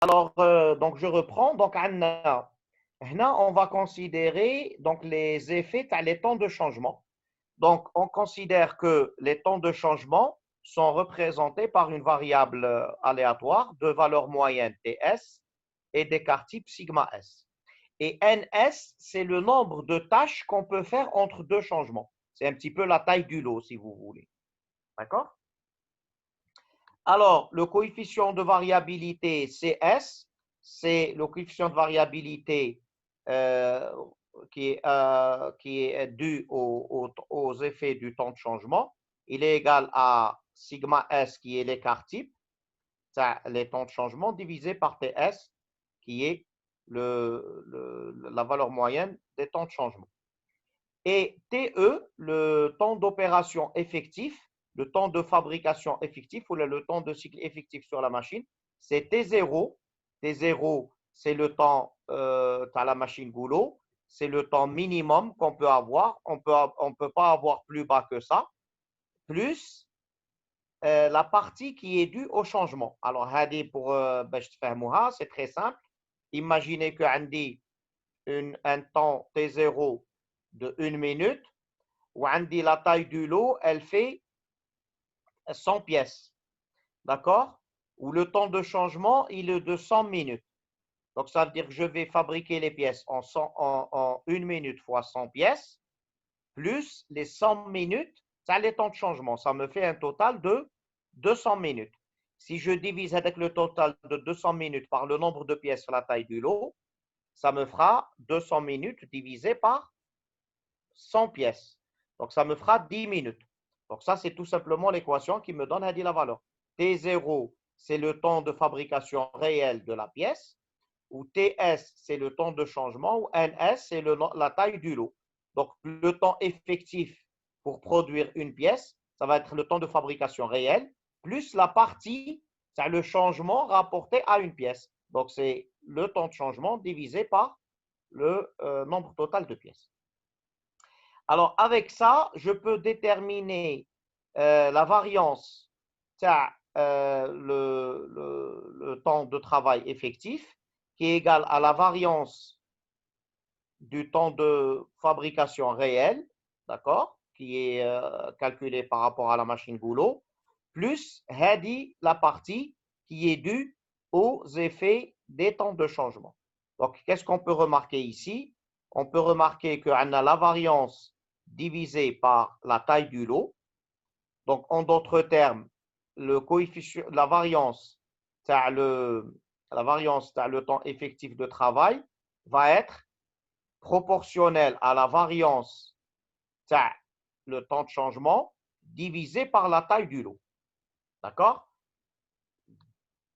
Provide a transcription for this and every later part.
Alors, donc je reprends. Donc, on va considérer donc, les effets, les temps de changement. Donc, on considère que les temps de changement sont représentés par une variable aléatoire de valeur moyenne TS et d'écart type sigma S. Et NS, c'est le nombre de tâches qu'on peut faire entre deux changements. C'est un petit peu la taille du lot, si vous voulez. D'accord? Alors, le coefficient de variabilité CS, c'est le coefficient de variabilité euh, qui est dû aux effets du temps de changement. Il est égal à sigma S qui est l'écart type, ça, les temps de changement, divisé par TS qui est la valeur moyenne des temps de changement. Et TE, le temps d'opération effectif, le temps de fabrication effectif ou le temps de cycle effectif sur la machine, c'est T0. T0, c'est le temps à la machine goulot, c'est le temps minimum qu'on peut avoir. On peut pas avoir plus bas que ça, plus la partie qui est due au changement. Alors, pour c'est très simple. Imaginez que Andy un temps T0 de 1 minute, ou Andy la taille du lot, elle fait 100 pièces. D'accord? Ou le temps de changement, il est de 100 minutes. Donc, ça veut dire que je vais fabriquer les pièces en 1 minute fois 100 pièces, plus les 100 minutes, ça les temps de changement. Ça me fait un total de 200 minutes. Si je divise avec le total de 200 minutes par le nombre de pièces sur la taille du lot, ça me fera 200 minutes divisé par 100 pièces. Donc, ça me fera 10 minutes. Donc, ça, c'est tout simplement l'équation qui me donne la valeur. T0, c'est le temps de fabrication réel de la pièce, ou TS, c'est le temps de changement, ou NS, c'est la taille du lot. Donc, le temps effectif pour produire une pièce, ça va être le temps de fabrication réel, plus la partie, c'est le changement rapporté à une pièce. Donc, c'est le temps de changement divisé par le nombre total de pièces. Alors, avec ça, je peux déterminer la variance, le temps de travail effectif, qui est égal à la variance du temps de fabrication réel, d'accord, qui est calculé par rapport à la machine goulot, plus la partie qui est due aux effets des temps de changement. Donc, qu'est-ce qu'on peut remarquer ici? On peut remarquer qu'on a la variance divisée par la taille du lot. Donc, en d'autres termes, le coefficient, la variance, le temps effectif de travail va être proportionnel à la variance, le temps de changement, divisé par la taille du lot. D'accord?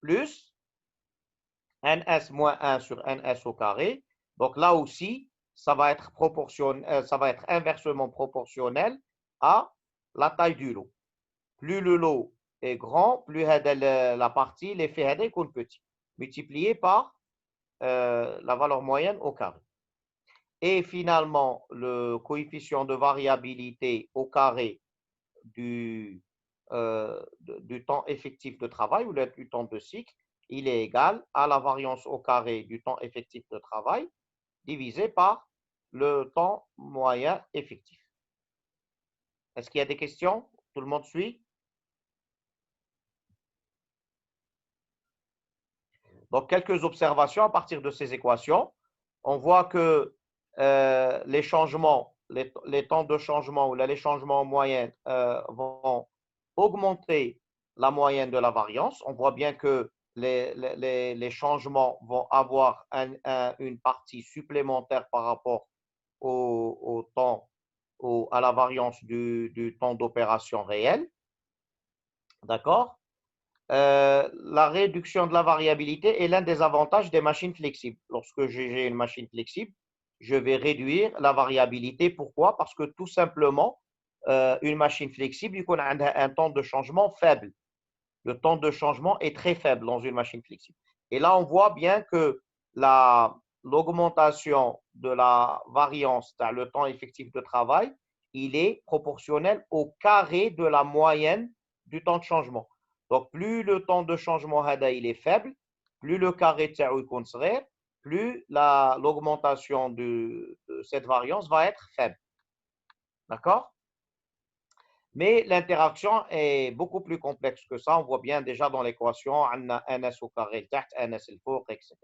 Plus ns moins 1 sur ns au carré. Donc là aussi, ça va être inversement proportionnel à la taille du lot. Plus le lot est grand, plus la partie, l'effet est petit, multiplié par la valeur moyenne au carré. Et finalement, le coefficient de variabilité au carré du temps effectif de travail ou du temps de cycle, il est égal à la variance au carré du temps effectif de travail divisé par le temps moyen effectif. Est-ce qu'il y a des questions? Tout le monde suit? Donc, quelques observations à partir de ces équations. On voit que les changements, les temps de changement ou les changements en moyenne vont augmenter la moyenne de la variance. On voit bien que les changements vont avoir une partie supplémentaire par rapport au temps, à la variance du temps d'opération réel. D'accord? La réduction de la variabilité est l'un des avantages des machines flexibles. Lorsque j'ai une machine flexible, je vais réduire la variabilité. Pourquoi? Parce que tout simplement, une machine flexible, il a un temps de changement faible. Le temps de changement est très faible dans une machine flexible. Et là, on voit bien que l'augmentation de la variance, le temps effectif de travail, il est proportionnel au carré de la moyenne du temps de changement. Donc, plus le temps de changement il est faible, plus le carré تاعو يكون صغير, plus l'augmentation de cette variance va être faible. D'accord? Mais l'interaction est beaucoup plus complexe que ça. On voit bien déjà dans l'équation, on a ns au carré تحت, ns الفوق, etc.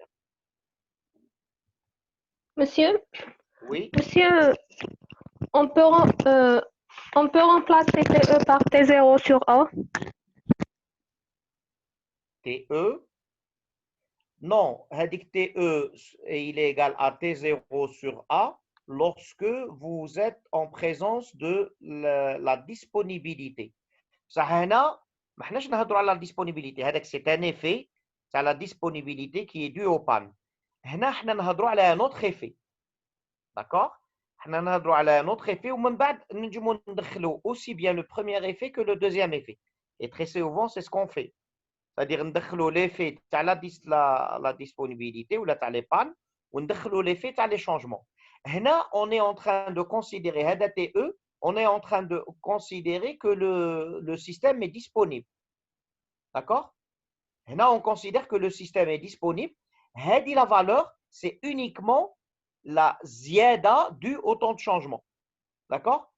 Monsieur, Oui, monsieur, on peut, on peut remplacer TE par T0 sur A? TE. Non, هذيك TE il est égal à T0 sur A lorsque vous êtes en présence de la disponibilité. صح هنا ما حناش نهضروا على la disponibilité, هذاك c'est un effet تاع la disponibilité qui est due au panne. هنا حنا نهضروا على un autre effet. D'accord? حنا نهضروا على un autre effet ومن بعد نجموا ندخلوا aussi bien le premier effet que le deuxième effet. Et très souvent c'est ce qu'on fait. C'est-à-dire ندخلوا l'effet تاع la disponibilité ou تاع les pannes وندخلوا l'effet تاع les changements. هنا on est en train de considérer هذا TE, on est en train de considérer que le système est disponible. D'accord? Là, on considère que le système est disponible. هذه la valeur, c'est uniquement la ziada due au temps de changement. D'accord?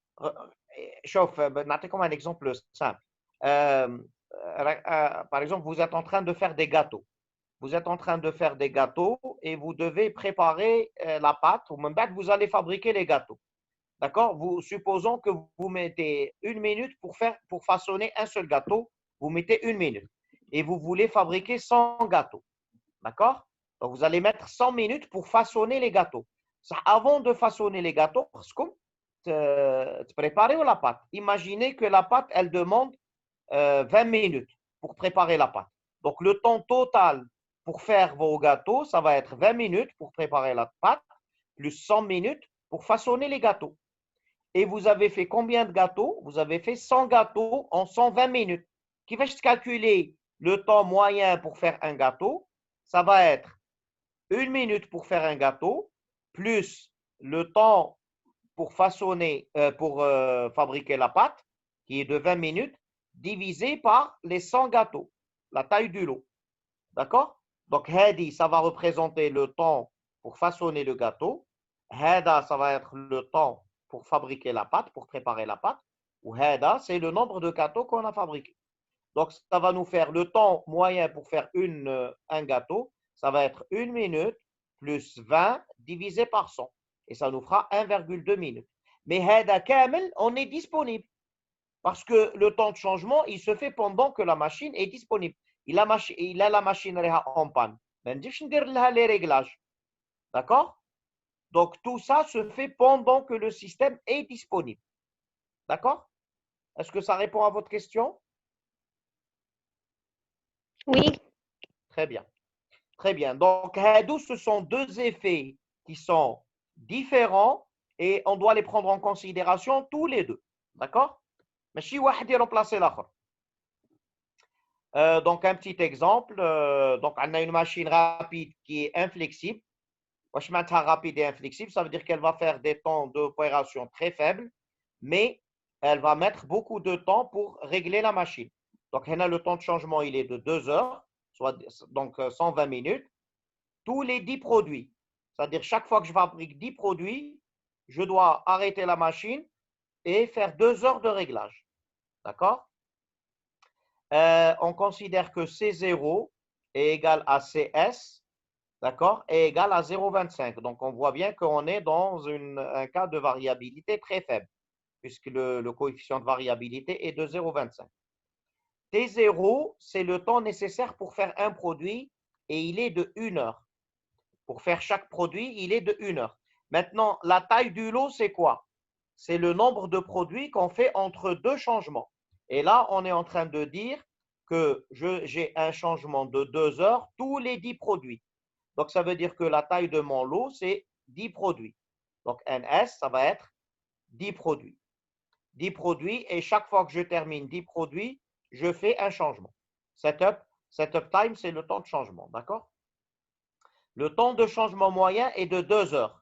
شوف نعطيكم un exemple simple. Par exemple, vous êtes en train de faire des gâteaux. Vous êtes en train de faire des gâteaux et vous devez préparer la pâte ou même vous allez fabriquer les gâteaux. D'accord? Supposons que vous mettez 1 minute pour façonner un seul gâteau. Vous mettez 1 minute et vous voulez fabriquer 100 gâteaux. D'accord? Donc, vous allez mettre 100 minutes pour façonner les gâteaux. Avant de façonner les gâteaux, parce que préparer la pâte. Imaginez que la pâte, elle demande 20 minutes pour préparer la pâte. Donc, le temps total pour faire vos gâteaux, ça va être 20 minutes pour préparer la pâte, plus 100 minutes pour façonner les gâteaux. Et vous avez fait combien de gâteaux? Vous avez fait 100 gâteaux en 120 minutes. Qui va calculer le temps moyen pour faire un gâteau? Ça va être 1 minute pour faire un gâteau, plus le temps pour façonner, pour fabriquer la pâte, qui est de 20 minutes, divisé par les 100 gâteaux, la taille du lot. D'accord? Donc, hadi, ça va représenter le temps pour façonner le gâteau. Hada, ça va être le temps pour fabriquer la pâte, pour préparer la pâte. Ou hada, c'est le nombre de gâteaux qu'on a fabriqués. Donc, ça va nous faire le temps moyen pour faire un gâteau. Ça va être 1 minute plus 20 divisé par 100. Et ça nous fera 1,2 minutes. Mais hada kamel, on est disponible. Parce que le temps de changement, il se fait pendant que la machine est disponible. Il a la machine en panne. Les réglages. D'accord? Donc, tout ça se fait pendant que le système est disponible. D'accord? Est-ce que ça répond à votre question? Oui. Très bien. Très bien. Donc, ce sont deux effets qui sont différents et on doit les prendre en considération tous les deux. D'accord? Mais si واحد remplacer l'autre. Donc, un petit exemple. Donc, on a une machine rapide qui est inflexible. Rapide et inflexible, ça veut dire qu'elle va faire des temps d'opération très faibles, mais elle va mettre beaucoup de temps pour régler la machine. Donc, le temps de changement, il est de 2 heures, soit donc 120 minutes, tous les 10 produits. C'est-à-dire, chaque fois que je fabrique 10 produits, je dois arrêter la machine et faire 2 heures de réglage. D'accord? On considère que C0 est égal à CS, d'accord, est égal à 0,25. Donc, on voit bien qu'on est dans un cas de variabilité très faible, puisque le coefficient de variabilité est de 0,25. T0, c'est le temps nécessaire pour faire un produit et il est de 1 heure. Pour faire chaque produit, il est de 1 heure. Maintenant, la taille du lot, c'est quoi? C'est le nombre de produits qu'on fait entre deux changements. Et là, on est en train de dire que j'ai un changement de 2 heures tous les 10 produits. Donc, ça veut dire que la taille de mon lot, c'est 10 produits. Donc, NS, ça va être 10 produits. 10 produits et chaque fois que je termine 10 produits, je fais un changement. Setup time, c'est le temps de changement. D'accord? Le temps de changement moyen est de 2 heures.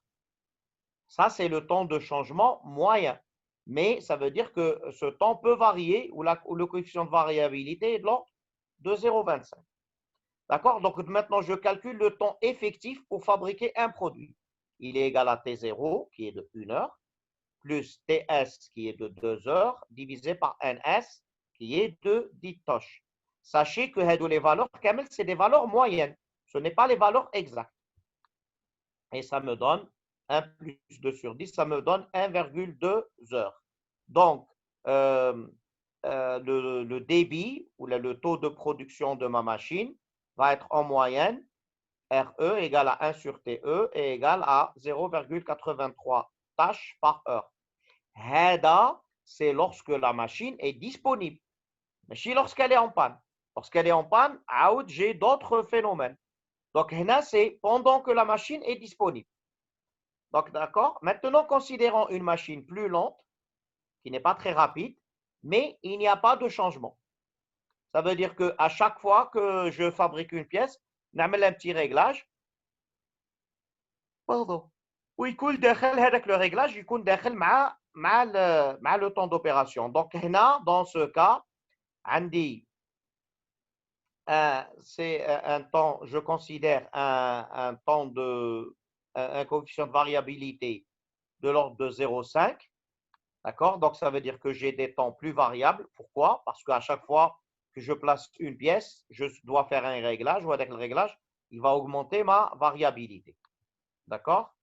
Ça, c'est le temps de changement moyen. Mais ça veut dire que ce temps peut varier ou le coefficient de variabilité est de l'ordre de 0,25. D'accord? Donc maintenant, je calcule le temps effectif pour fabriquer un produit. Il est égal à T0, qui est de 1 heure, plus TS, qui est de 2 heures, divisé par NS, qui est de 10 toches. Sachez que les valeurs, c'est des valeurs moyennes. Ce n'est pas les valeurs exactes. Et ça me donne 1 plus 2 sur 10, ça me donne 1,2 heures. Donc, le débit ou le taux de production de ma machine va être en moyenne RE égale à 1 sur TE et égale à 0,83 tâches par heure. HEDA, c'est lorsque la machine est disponible. Mais si lorsqu'elle est en panne. Lorsqu'elle est en panne, j'ai d'autres phénomènes. Donc, HEDA, c'est pendant que la machine est disponible. Donc, d'accord. Maintenant, considérons une machine plus lente, qui n'est pas très rapide, mais il n'y a pas de changement. Ça veut dire qu'à chaque fois que je fabrique une pièce, نعمل un petit réglage. Pardon. ويكون داخل هذاك le réglage يكون داخل مع le temps d'opération. Donc هنا dans ce cas عندي c'est un temps, je considère un temps de un coefficient de variabilité de l'ordre de 0,5. D'accord? Donc ça veut dire que j'ai des temps plus variables. Pourquoi? Parce qu'à chaque fois que je place une pièce, je dois faire un réglage ou avec le réglage, il va augmenter ma variabilité. D'accord?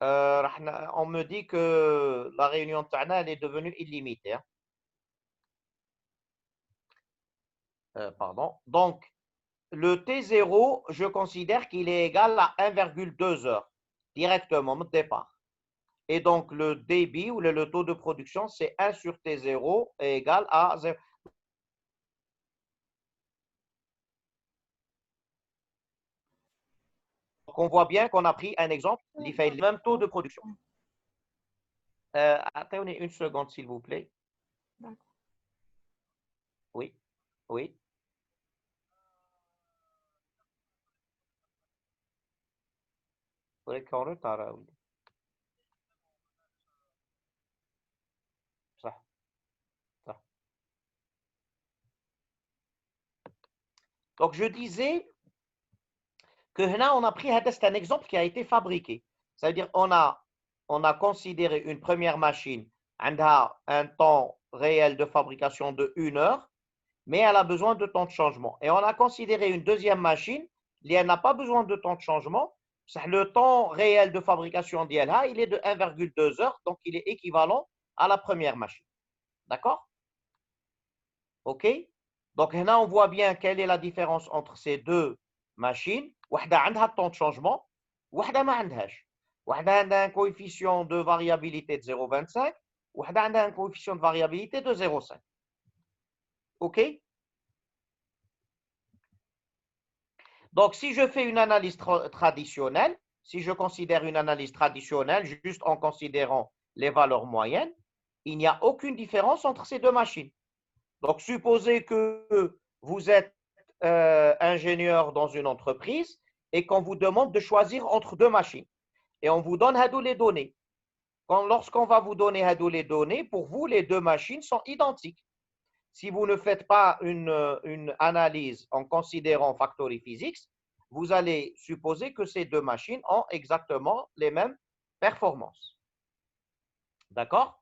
On me dit que la réunion Tana, elle est devenue illimitée. Pardon. Donc, le T0, je considère qu'il est égal à 1,2 heures directement au départ. Et donc, le débit ou le taux de production, c'est 1 sur T0 est égal à 0. Donc, on voit bien qu'on a pris un exemple, il fait le même taux de production. Attendez une seconde, s'il vous plaît. Oui, oui. Donc, je disais que là, on a pris, c'est un exemple qui a été fabriqué. C'est-à-dire, on a considéré une première machine, elle a un temps réel de fabrication de 1 heure, mais elle a besoin de temps de changement. Et on a considéré une deuxième machine, elle n'a pas besoin de temps de changement. Le temps réel de fabrication d'ILH, il est de 1,2 heures, donc il est équivalent à la première machine. D'accord? OK? Donc là, on voit bien quelle est la différence entre ces deux machines. واحدة عندها temps de changement, واحدة ما عندهاش. واحدة عندها un coefficient de variabilité de 0,25, واحدة عندها un coefficient de variabilité de 0,5. OK? Donc, si je fais une analyse traditionnelle, si je considère une analyse traditionnelle juste en considérant les valeurs moyennes, il n'y a aucune différence entre ces deux machines. Donc, supposez que vous êtes ingénieur dans une entreprise et qu'on vous demande de choisir entre deux machines. Et on vous donne les données. Lorsqu'on va vous donner les données, pour vous, les deux machines sont identiques. Si vous ne faites pas une analyse en considérant factory physics, vous allez supposer que ces deux machines ont exactement les mêmes performances. D'accord?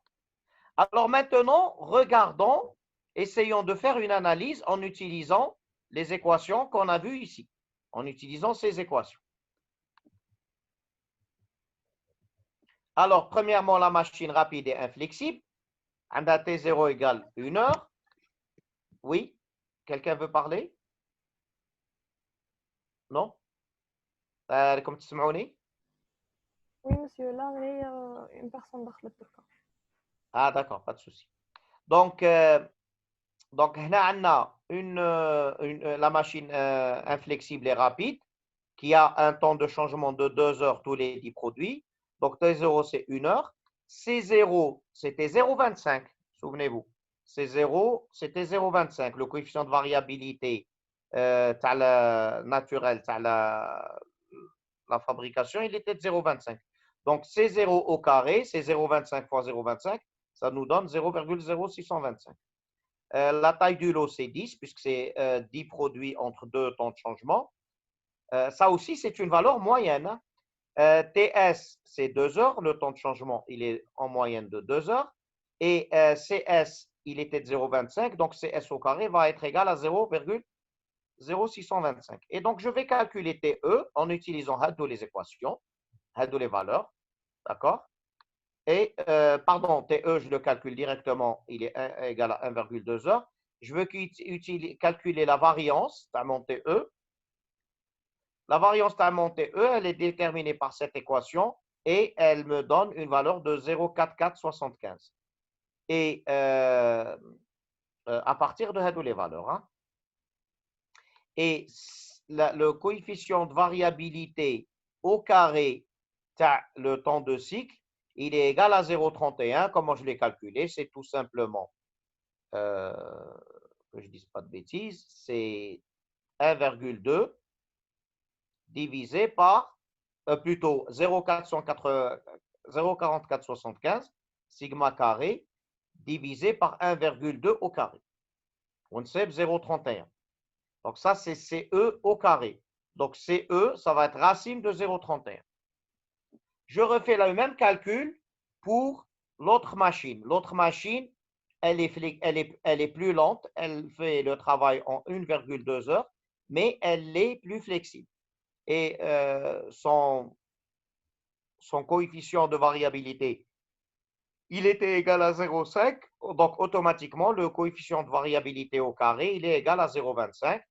Alors maintenant, regardons, essayons de faire une analyse en utilisant les équations qu'on a vues ici, en utilisant ces équations. Alors, premièrement, la machine rapide et inflexible. عندها T0 égale 1 heure. Oui? Quelqu'un veut parler? Non? راكم تسمعوني؟ Oui, monsieur, là, il y a une personne dans le cas. Ah, d'accord, pas de souci. Donc, هنا عندنا la machine inflexible et rapide qui a un temps de changement de 2 heures tous les 10 produits. Donc, T0, c'est 1 heure. C0, c'était 0,25, souvenez-vous. C0, c'était 0,25. Le coefficient de variabilité naturel, la fabrication, il était de 0,25. Donc, C0 au carré, c'est 0,25 fois 0,25, ça nous donne 0,0625. La taille du lot, c'est 10, puisque c'est 10 produits entre deux temps de changement. Ça aussi, c'est une valeur moyenne. Hein. TS, c'est 2 heures. Le temps de changement, il est en moyenne de 2 heures. Et CS, il était de 0,25. Donc, CS au carré va être égal à 0,0625. Et donc, je vais calculer TE en utilisant les équations, les valeurs. D'accord? Et, pardon, TE, je le calcule directement, il est égal à 1,2 heures. Je veux calculer la variance à mon TE. La variance à mon TE, elle est déterminée par cette équation et elle me donne une valeur de 0,4475. Et à partir de les valeurs. Hein. Et le coefficient de variabilité au carré, le temps de cycle, il est égal à 0,31. Comment je l'ai calculé? C'est tout simplement, que je ne dise pas de bêtises, c'est 1,2 divisé par, plutôt 0,4475 sigma carré divisé par 1,2 au carré. On sait 0,31. Donc ça, c'est CE au carré. Donc CE, ça va être racine de 0,31. Je refais le même calcul pour l'autre machine. L'autre machine, elle est plus lente. Elle fait le travail en 1,2 heures, mais elle est plus flexible. Et son coefficient de variabilité, il était égal à 0,5. Donc, automatiquement, le coefficient de variabilité au carré, il est égal à 0,25.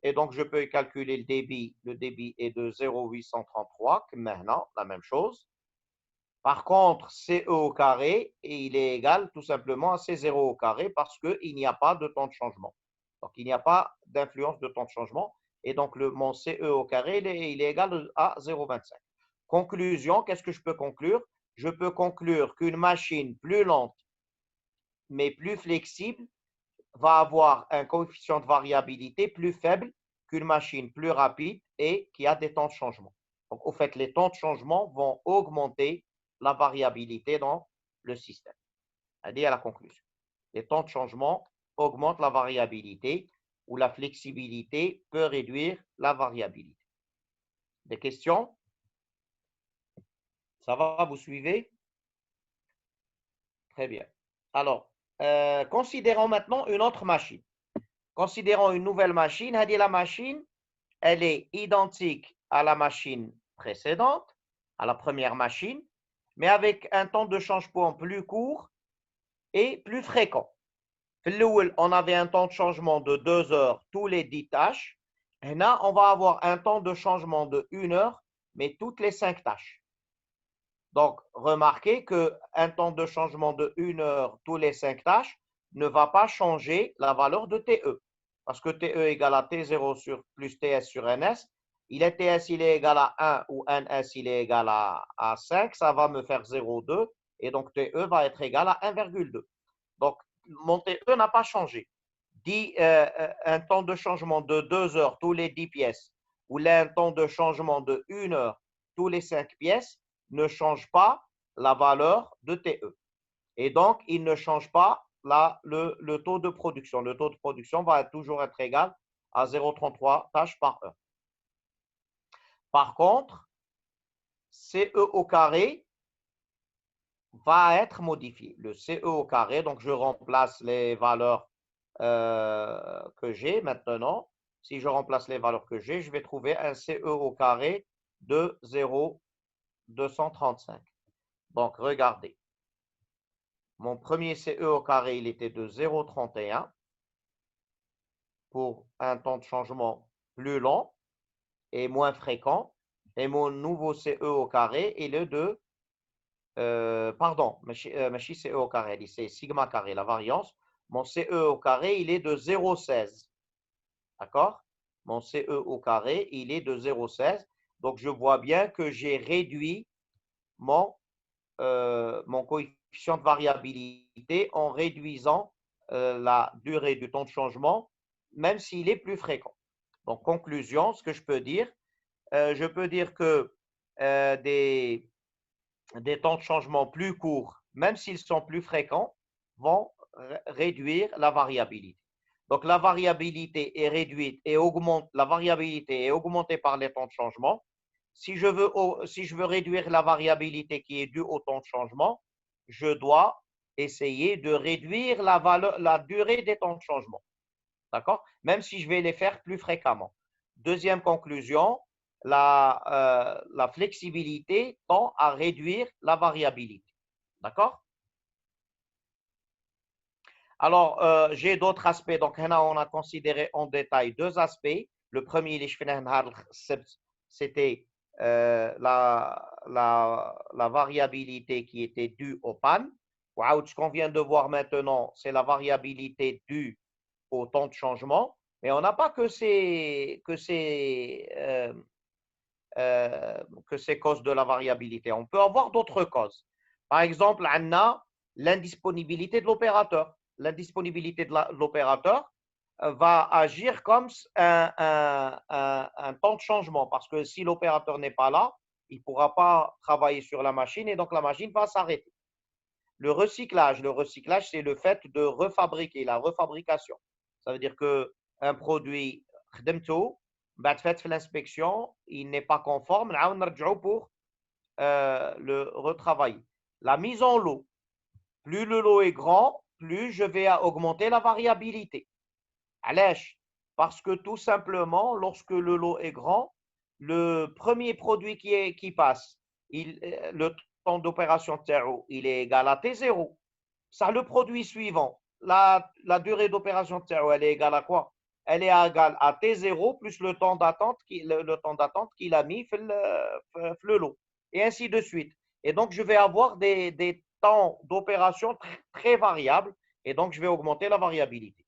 Et donc, je peux calculer le débit. Le débit est de 0,833, maintenant, la même chose. Par contre, CE au carré, il est égal tout simplement à C0 au carré parce qu'il n'y a pas de temps de changement. Donc, il n'y a pas d'influence de temps de changement. Et donc, mon CE au carré, il est égal à 0,25. Conclusion, qu'est-ce que je peux conclure? Je peux conclure qu'une machine plus lente, mais plus flexible, va avoir un coefficient de variabilité plus faible qu'une machine plus rapide et qui a des temps de changement. Donc, au fait, les temps de changement vont augmenter la variabilité dans le système. C'est-à-dire à la conclusion. Les temps de changement augmentent la variabilité ou la flexibilité peut réduire la variabilité. Des questions? Ça va, vous suivez? Très bien. Alors, considérons maintenant une autre machine. Considérons une nouvelle machine. La machine, elle est identique à la machine précédente, à la première machine, mais avec un temps de changement plus court et plus fréquent. On avait un temps de changement de 2 heures tous les 10 tâches. Et là, on va avoir un temps de changement de 1 heure, mais toutes les 5 tâches. Donc, remarquez qu'un temps de changement de 1 heure tous les 5 tâches ne va pas changer la valeur de TE. Parce que TE égale à T0 plus TS sur NS. TS, il est égal à 1 ou NS, il est égal à 5. Ça va me faire 0,2. Et donc, TE va être égal à 1,2. Donc, mon TE n'a pas changé. Un temps de changement de 2 heures tous les 10 pièces ou un temps de changement de 1 heure tous les 5 pièces ne change pas la valeur de TE. Et donc, il ne change pas le taux de production. Le taux de production va toujours être égal à 0,33 tâches par heure. Par contre, CE au carré va être modifié. Le CE au carré, donc je remplace les valeurs que j'ai maintenant. Si je remplace les valeurs que j'ai, je vais trouver un CE au carré de 0,235. Donc, regardez. Mon premier CE au carré, il était de 0,31 pour un temps de changement plus long et moins fréquent. Et mon nouveau CE au carré, il est de, pardon, Machi CE au carré, c'est sigma carré, la variance. Mon CE au carré, il est de 0,16. D'accord? Mon CE au carré, il est de 0,16. Donc, je vois bien que j'ai réduit mon coefficient de variabilité en réduisant la durée du temps de changement, même s'il est plus fréquent. Donc, conclusion, ce que je peux dire que des temps de changement plus courts, même s'ils sont plus fréquents, vont réduire la variabilité. Donc, la variabilité est réduite et augmente, la variabilité est augmentée par les temps de changement. Si je veux réduire la variabilité qui est due au temps de changement, je dois essayer de réduire la durée des temps de changement. D'accord? Même si je vais les faire plus fréquemment. Deuxième conclusion, la flexibilité tend à réduire la variabilité. D'accord? Alors, j'ai d'autres aspects. Donc, on a considéré en détail deux aspects. Le premier, c'était la variabilité qui était due aux pannes. Ce qu'on vient de voir maintenant, c'est la variabilité due au temps de changement. Mais on n'a pas que ces causes de la variabilité. On peut avoir d'autres causes. Par exemple, on a l'indisponibilité de l'opérateur. L'indisponibilité de l'opérateur va agir comme un temps de changement parce que si l'opérateur n'est pas là, il ne pourra pas travailler sur la machine et donc la machine va s'arrêter. Le recyclage, c'est le fait de refabriquer, la refabrication. Ça veut dire qu'un produit, fait l'inspection, il n'est pas conforme, pour le retravailler. La mise en lot, plus le lot est grand, plus je vais augmenter la variabilité. Parce que tout simplement, lorsque le lot est grand, le premier produit qui passe, le temps d'opération de terreau, il est égal à T0. Ça, le produit suivant, la durée d'opération de terreau, elle est égale à quoi? Elle est égale à T0 plus le temps d'attente qu'il a mis le lot. Et ainsi de suite. Et donc, je vais avoir des temps d'opération très variables. Et donc, je vais augmenter la variabilité.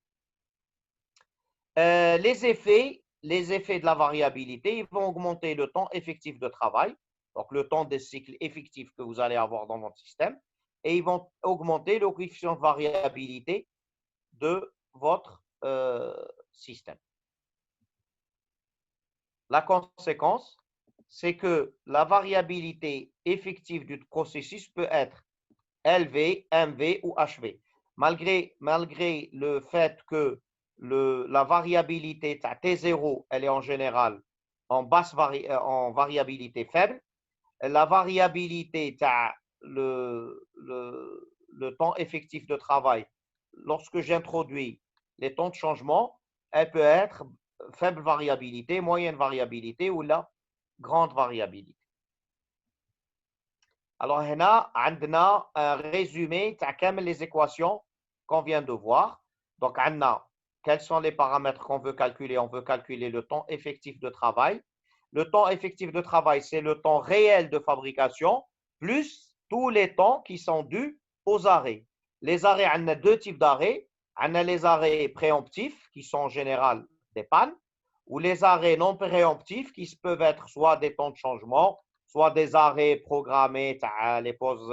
Les effets de la variabilité, ils vont augmenter le temps effectif de travail, donc le temps des cycles effectifs que vous allez avoir dans votre système, et ils vont augmenter le coefficient de variabilité de votre système. La conséquence, c'est que la variabilité effective du processus peut être LV, MV ou HV. Malgré le fait que la variabilité T0, elle est en général en variabilité faible, la variabilité le temps effectif de travail, lorsque j'introduis les temps de changement, elle peut être faible variabilité, moyenne variabilité ou la grande variabilité. Alors, on a un résumé de les équations qu'on vient de voir. Donc, on a quels sont les paramètres qu'on veut calculer? On veut calculer le temps effectif de travail. Le temps effectif de travail, c'est le temps réel de fabrication, plus tous les temps qui sont dus aux arrêts. Les arrêts, on a deux types d'arrêts. On a les arrêts préemptifs, qui sont en général des pannes, ou les arrêts non préemptifs, qui peuvent être soit des temps de changement, soit des arrêts programmés, les pauses,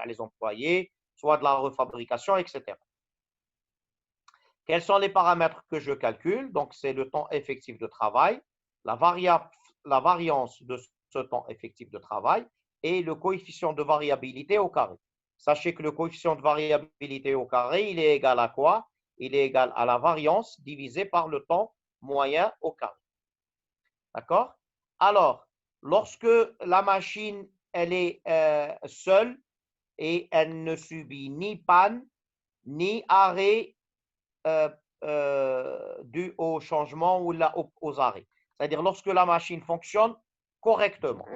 les employés, soit de la refabrication, etc. Quels sont les paramètres que je calcule? Donc, c'est le temps effectif de travail, la variance de ce temps effectif de travail et le coefficient de variabilité au carré. Sachez que le coefficient de variabilité au carré, il est égal à quoi? Il est égal à la variance divisée par le temps moyen au carré. D'accord? Alors, lorsque la machine, elle est seule et elle ne subit ni panne, ni arrêt dû au changement ou aux arrêts. C'est-à-dire lorsque la machine fonctionne correctement.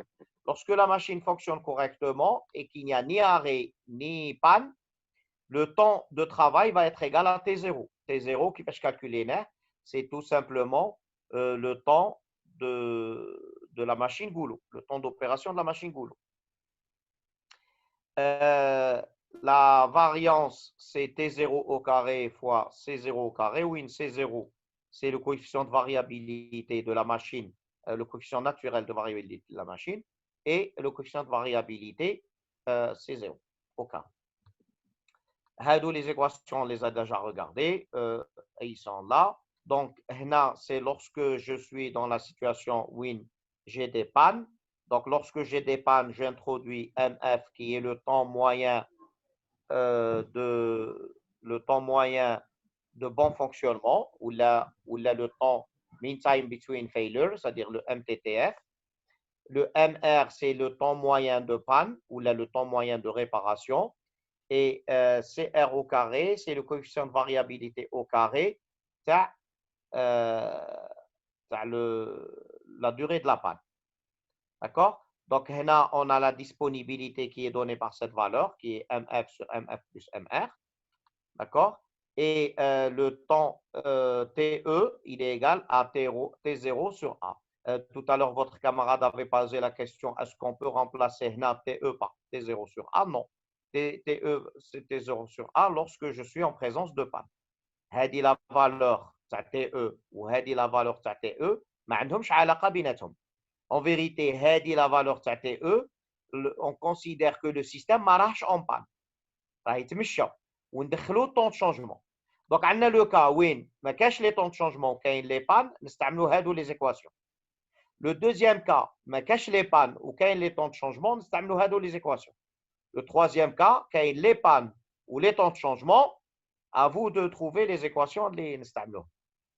Lorsque la machine fonctionne correctement et qu'il n'y a ni arrêt ni panne, le temps de travail va être égal à T0. T0, qui peut se calculer, c'est tout simplement le temps de la machine goulot, le temps d'opération de la machine goulot. La variance, c'est T0 au carré fois C0 au carré. Oui, C0, c'est le coefficient de variabilité de la machine, le coefficient naturel de variabilité de la machine, et le coefficient de variabilité, C0 au carré. Les équations, on les a déjà regardées, et ils sont là. Donc, c'est lorsque je suis dans la situation où j'ai des pannes. Donc, lorsque j'ai des pannes, j'introduis MF qui est le temps moyen le temps moyen de bon fonctionnement, ou là le temps mean time between failures, c'est-à-dire le MTTF. Le MR, c'est le temps moyen de panne, ou là le temps moyen de réparation. Et CR au carré, c'est le coefficient de variabilité au carré, ça, la durée de la panne. D'accord? Donc, là, on a la disponibilité qui est donnée par cette valeur, qui est MF sur MF plus MR. D'accord? Et le temps TE, il est égal à T0 sur A. Tout à l'heure, votre camarade avait posé la question, est-ce qu'on peut remplacer TE par T0 sur A? Non. TE, c'est T0 sur A lorsque je suis en présence de panne. هذه la valeur TE وهذه la valeur TE ما عندهمش علاقة بيناتهم. En vérité, هذه la valeur TE, on considère que le système ما راحش en panne. راه يتمشى وندخلوا الطون de changement. Donc عندنا لو كا وين ما كاش لي طون de changement كاين لي بان نستعملوا هادو لي زيكواسيون. Le deuxième cas ما كاش لي بان وكاين لي طون de changement نستعملوا هادو لي زيكواسيون. Le troisième cas كاين لي بان ou les temps de changement, à vous de trouver les équations les نستعملوهم.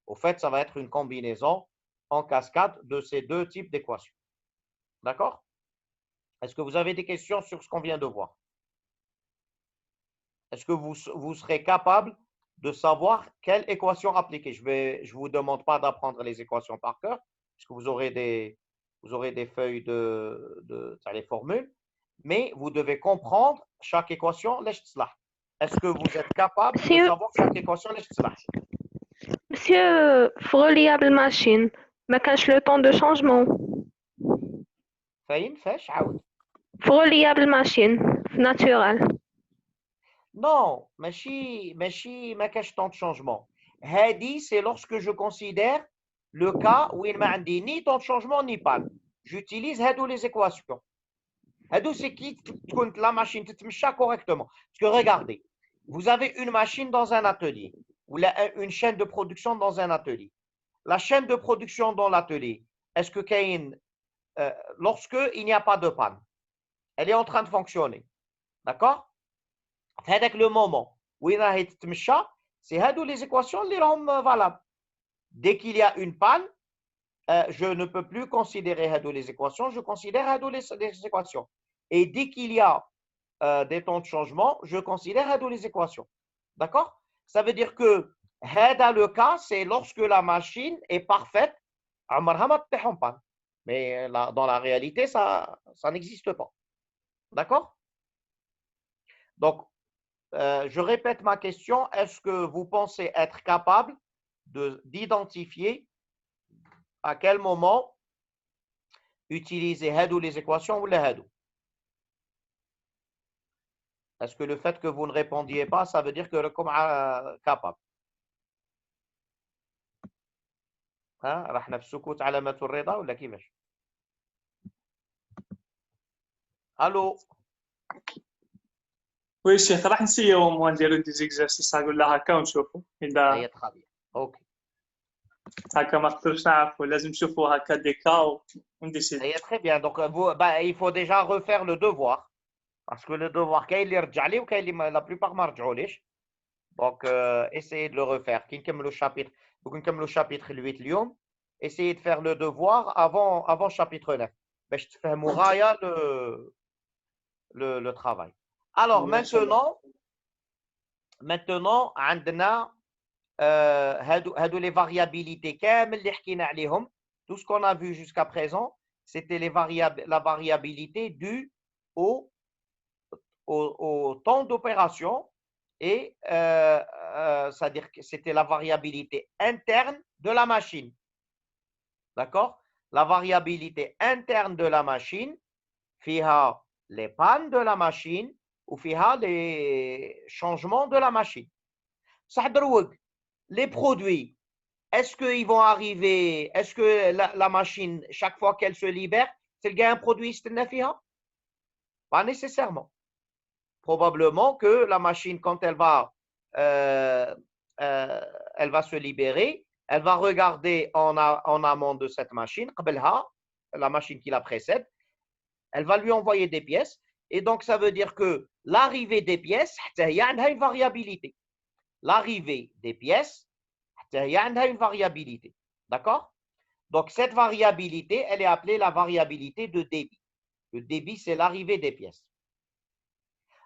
Au fait, ça va être une combinaison en cascade de ces deux types d'équations. D'accord? Est-ce que vous avez des questions sur ce qu'on vient de voir? Est-ce que vous serez capable de savoir quelle équation appliquer? Je ne vous demande pas d'apprendre les équations par cœur, puisque vous aurez des feuilles les formules, mais vous devez comprendre chaque équation. Est-ce que vous êtes capable de savoir chaque équation? Monsieur, reliable machine, ما كانش le temps de changement. فاهم فاش عاود؟ Reliable machine, naturel. Non, ماشي ما كاش temps de changement. هذه c'est lorsque je considère le cas où il m'a dit ni temps de changement ni panne. J'utilise هادو les équations. هادو c'est qui تكون la machine تتمشى correctement. Parce que regardez, vous avez une machine dans un atelier ou une chaîne de production dans un atelier. La chaîne de production dans l'atelier, est-ce que lorsque il n'y a pas de panne, elle est en train de fonctionner. D'accord? Avec le moment où il a été تمشى, c'est هادو les équations اللي راهم valables. Dès qu'il y a une panne, je ne peux plus considérer هادو les équations, je considère هادو les équations. Et dès qu'il y a des temps de changement, je considère هادو les équations. D'accord? Ça veut dire que هذا le cas, c'est lorsque la machine est parfaite, عمرها ما تطيح en panne. Mais dans la réalité, ça n'existe pas. D'accord? Donc, je répète ma question. Est-ce que vous pensez être capable d'identifier à quel moment utiliser هادو les équations ou les هادو? Est-ce que le fait que vous ne répondiez pas, ça veut dire que le capable? رحنا في السكوت علامة الرضا ولا كيفاش؟ الو وي الشيخ راح نسيو نديرو دي زيكزارسيس ولا هكا ونشوفوا اذا هي تخابي اوكي هكا ما قدرتش نعرفوا لازم نشوفوا هكا دي كا ونديسيدي. هي très bien. Donc il faut déjà refaire le devoir parce que le devoir كاين اللي رجع لي وكاين اللي la plupart ما رجعوليش. Donc essayez de le refaire. كي نكملوا الشابيتر دوك نكملوا الشابيتر 8 اليوم. Essayez de faire le devoir avant chapitre 9 باش تفهموا غايه le travail. Alors maintenant عندنا هادو les variabilités كامل اللي حكينا عليهم. Tout ce qu'on a vu jusqu'à présent, c'était la variabilité due au temps d'opération et c'est-à-dire que c'était la variabilité interne de la machine. D'accord? La variabilité interne de la machine, فيها les pannes de la machine ou فيها les changements de la machine. صح دروك les produits, est-ce qu'ils vont arriver, est-ce que la machine, chaque fois qu'elle se libère, c'est le gars un produit يستنى فيها? Pas nécessairement. Probablement que la machine, quand elle va se libérer, elle va regarder en amont de cette machine, قبلها, la machine qui la précède, elle va lui envoyer des pièces. Et donc, ça veut dire que l'arrivée des pièces, il y a une variabilité. l'arrivée des pièces, il y a une variabilité. D'accord? Donc, cette variabilité, elle est appelée la variabilité de débit. Le débit, c'est l'arrivée des pièces.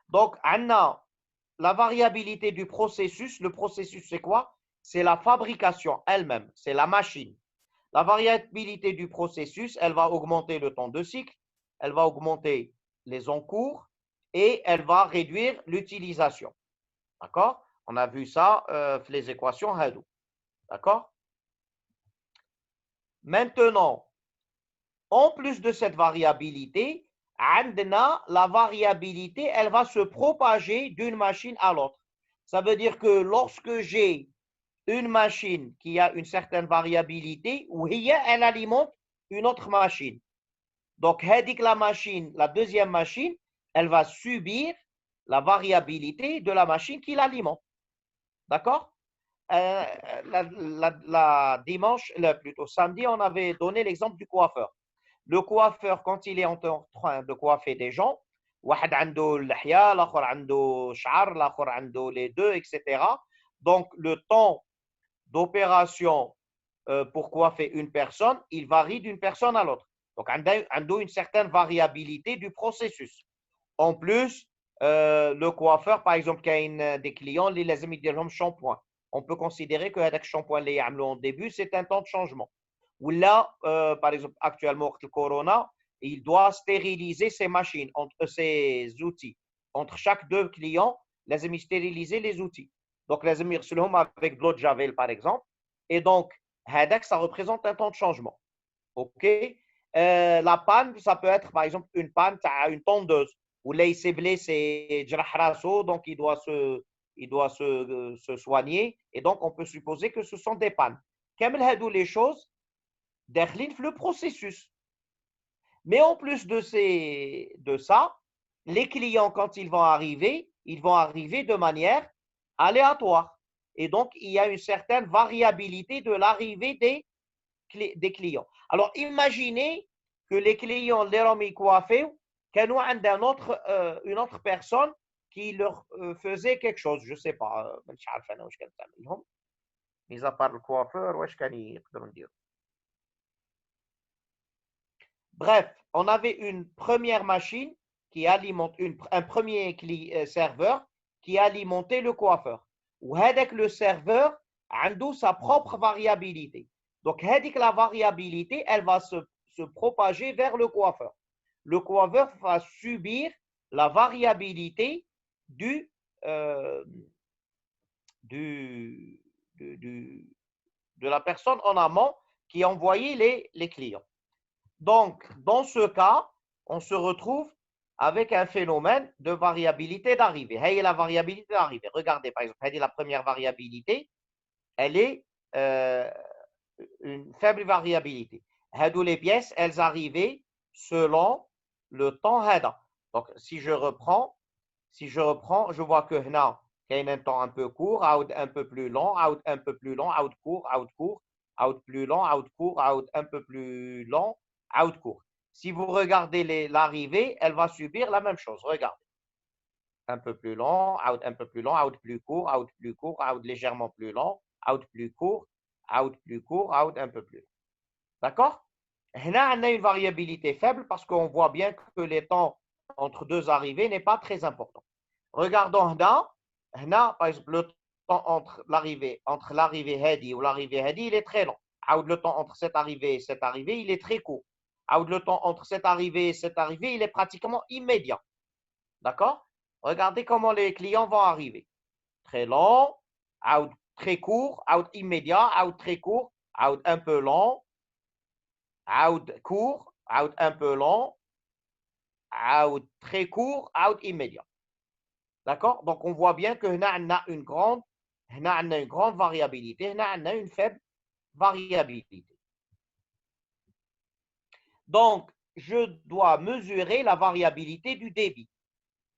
Donc, on a la variabilité du processus. Le processus, c'est quoi? C'est la fabrication elle-même, c'est la machine. La variabilité du processus, elle va augmenter le temps de cycle, elle va augmenter les encours et elle va réduire l'utilisation. D'accord? On a vu ça les équations Hadou. D'accord? Maintenant, en plus de cette variabilité, la variabilité, elle va se propager d'une machine à l'autre. Ça veut dire que lorsque j'ai une machine qui a une certaine variabilité, elle alimente une autre machine. Donc, la machine, la deuxième machine, elle va subir la variabilité de la machine qui l'alimente. D'accord? Dimanche, plutôt samedi, on avait donné l'exemple du coiffeur. Le coiffeur, quand il est en train de coiffer des gens, واحد عنده اللحية, l'autre عنده شعر, l'autre عنده les deux, etc. Donc, le temps d'opération pour coiffer une personne, il varie d'une personne à l'autre. Donc, on a une certaine variabilité du processus. En plus, le coiffeur, par exemple, qui a des clients, les يديرهم shampoing. On peut considérer que le shampoing اللي يعملوا en début, c'est un temps de changement. Ou là, par exemple, actuellement, le corona, il doit stériliser ses machines, ses outils. Entre chaque deux clients, لازم stériliser les outils. Donc, لازم يغسلهم avec de l'eau de javel, par exemple. Et donc, ça représente un temps de changement. OK? La panne, ça peut être, par exemple, une panne, une tondeuse. Ou là, il s'est blessé, donc il doit se soigner. Et donc, on peut supposer que ce sont des pannes. Comme les choses, le processus. Mais en plus de ça, les clients, quand ils vont arriver de manière aléatoire. Et donc, il y a une certaine variabilité de l'arrivée des clients. Alors, imaginez que les clients, les Romi coiffés, qu'il y a une autre personne qui leur faisait quelque chose. Je ne sais pas. Mis à part le coiffeur, dire. Bref, on avait une première machine qui alimente, un premier serveur qui alimentait le coiffeur. Ou avec le serveur a sa propre variabilité. Donc, la variabilité, elle va se propager vers le coiffeur. Le coiffeur va subir la variabilité de la personne en amont qui a envoyé les clients. Donc, dans ce cas, on se retrouve avec un phénomène de variabilité d'arrivée. Hey, la variabilité d'arrivée. Regardez, par exemple, la première variabilité, elle est une faible variabilité. Les pièces, elles arrivaient selon le temps hada. Donc, si je reprends, je vois que là, il y a un temps un peu court, un peu plus long, un peu plus long, court, plus long, court, un peu plus long, court. Si vous regardez l'arrivée, elle va subir la même chose. Regardez. Un peu plus long, un peu plus long, plus court, légèrement plus long, plus court, plus court, un peu plus long. D'accord? Là, on a une variabilité faible parce qu'on voit bien que les temps entre deux arrivées n'est pas très important. Regardons là, par exemple, le temps entre l'arrivée Hadi ou l'arrivée Hadi, il est très long. Le temps entre cette arrivée et cette arrivée, il est très court. Le temps entre cette arrivée et cette arrivée, il est pratiquement immédiat. D'accord? Regardez comment les clients vont arriver. Très long, très court, immédiat, très court, un peu long, court, un peu long, très court, immédiat. D'accord? Donc, on voit bien que on a une grande variabilité, on a une faible variabilité. Donc, je dois mesurer la variabilité du débit.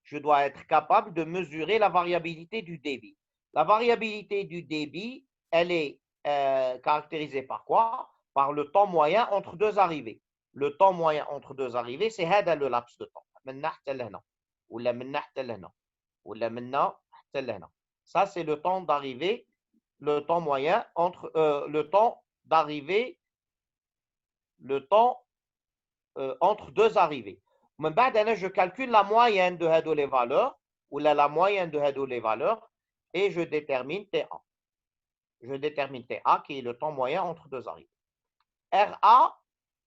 Je dois être capable de mesurer la variabilité du débit. La variabilité du débit, elle est caractérisée par quoi? Par le temps moyen entre deux arrivées. Le temps moyen entre deux arrivées, c'est le laps de temps. من هنا حتى لهنا ولا من هنا حتى لهنا ولا من هنا حتى لهنا. Ça, c'est le temps d'arrivée, le temps moyen entre le temps d'arrivée, le temps entre deux arrivées. Mais je calcule la moyenne de les valeurs, ou la moyenne de les valeurs, et je détermine TA. Je détermine TA, qui est le temps moyen entre deux arrivées. RA,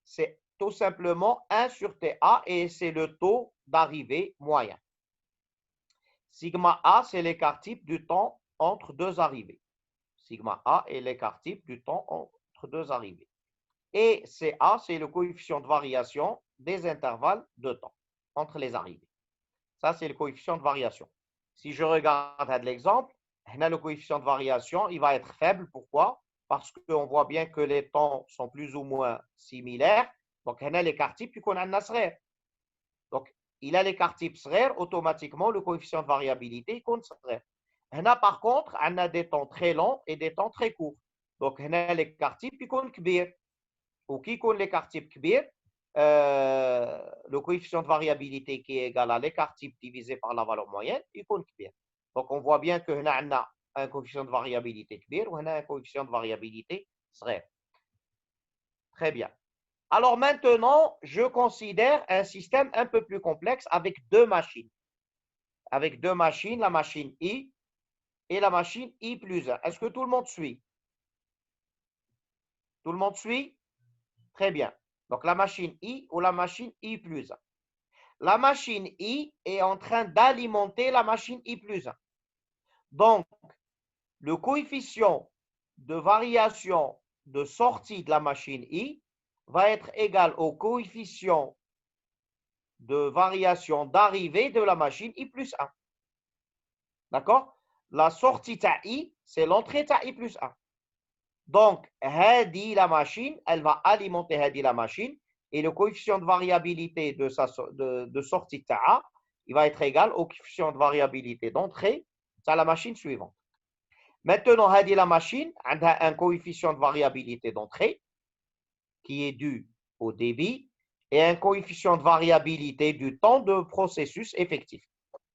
c'est tout simplement 1 sur TA, et c'est le taux d'arrivée moyen. Sigma A, c'est l'écart type du temps entre deux arrivées. Sigma A est l'écart type du temps entre deux arrivées. Et CA, c'est le coefficient de variation des intervalles de temps entre les arrivées. Ça, c'est le coefficient de variation. Si je regarde l'exemple, le coefficient de variation, il va être faible. Pourquoi? Parce qu'on voit bien que les temps sont plus ou moins similaires. Donc, l'écart type, qu'on a un. Donc, il a l'écart type SRER, automatiquement, le coefficient de variabilité compte SRER. Par contre, on a des temps très longs et des temps très courts. Donc, l'écart type, il compte KBIR. Ou qui compte l'écart type KBIR, le coefficient de variabilité qui est égal à l'écart type divisé par la valeur moyenne, il compte KBIR. Donc, on voit bien qu'on a un coefficient de variabilité KBIR ou on a un coefficient de variabilité SRER. Très bien. Alors maintenant, je considère un système un peu plus complexe avec deux machines. Avec deux machines, la machine I et la machine I plus 1. Est-ce que tout le monde suit? Tout le monde suit? Très bien. Donc la machine I ou la machine I plus 1. La machine I est en train d'alimenter la machine I plus 1. Donc, le coefficient de variation de sortie de la machine I va être égal au coefficient de variation d'arrivée de la machine I plus 1. D'accord? La sortie de I, c'est l'entrée de I plus 1. Donc, la machine, elle va alimenter la machine et le coefficient de variabilité de sortie de A, il va être égal au coefficient de variabilité d'entrée de la machine suivante. Maintenant, la machine a un coefficient de variabilité d'entrée qui est dû au débit et un coefficient de variabilité du temps de processus effectif.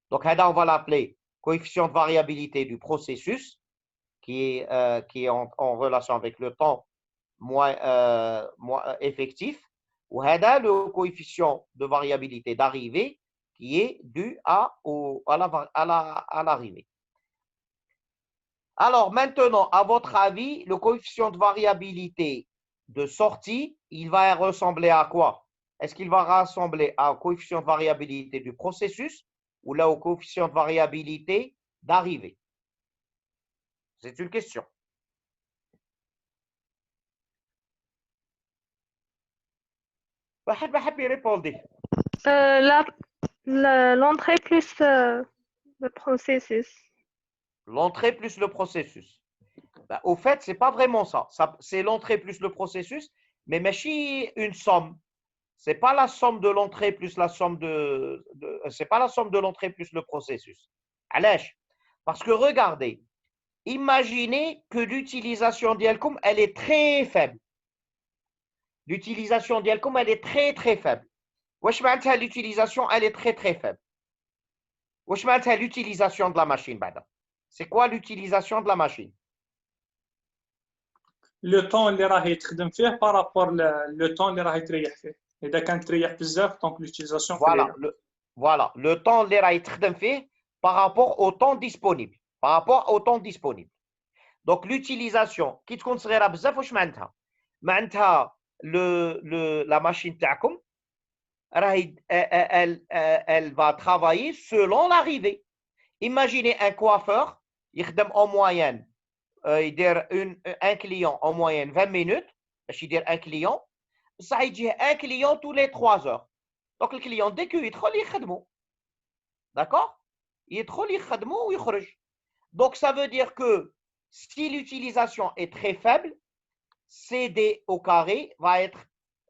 Donc, on va l'appeler coefficient de variabilité du processus qui est en relation avec le temps effectif, ou le coefficient de variabilité d'arrivée qui est dû à l'arrivée. Alors maintenant, à votre avis, le coefficient de variabilité de sortie, il va ressembler à quoi? Est-ce qu'il va ressembler au coefficient de variabilité du processus ou là au coefficient de variabilité d'arrivée? C'est une question. L'entrée plus le processus. L'entrée plus le processus. Ben, au fait, ce n'est pas vraiment ça. C'est l'entrée plus le processus, mais machine une somme. Ce n'est pas la somme de l'entrée plus la somme c'est pas la somme de l'entrée plus le processus. Allez, parce que regardez, imaginez que l'utilisation d'Yalcom, elle est très faible. L'utilisation d'Yalcom, elle est très très faible. Wesh معناتها l'utilisation, elle est très très faible. Wesh معناتها l'utilisation de la machine, بعدا. C'est quoi l'utilisation de la machine? Le temps اللي راه يتخدم فيه par rapport le temps اللي راه يتريح فيه. إذا كان تريح بزاف donc l'utilisation قليلة. Voilà, le temps اللي راه يتخدم فيه par rapport au temps disponible. Par rapport au temps disponible. Donc l'utilisation كي تكون صغيرة بزاف واش معناتها؟ معناتها la machine تاعكم elle va travailler selon l'arrivée. Imaginez un coiffeur, il يخدم en moyenne, il dire un client en moyenne 20 minutes, باش يدير un client, ça يجيه un client tous les 3 heures. Donc le client dès qu'il يدخل يخدمه. D'accord? يدخل يخدمه ويخرج. Donc ça veut dire que si l'utilisation est très faible, CD au carré va être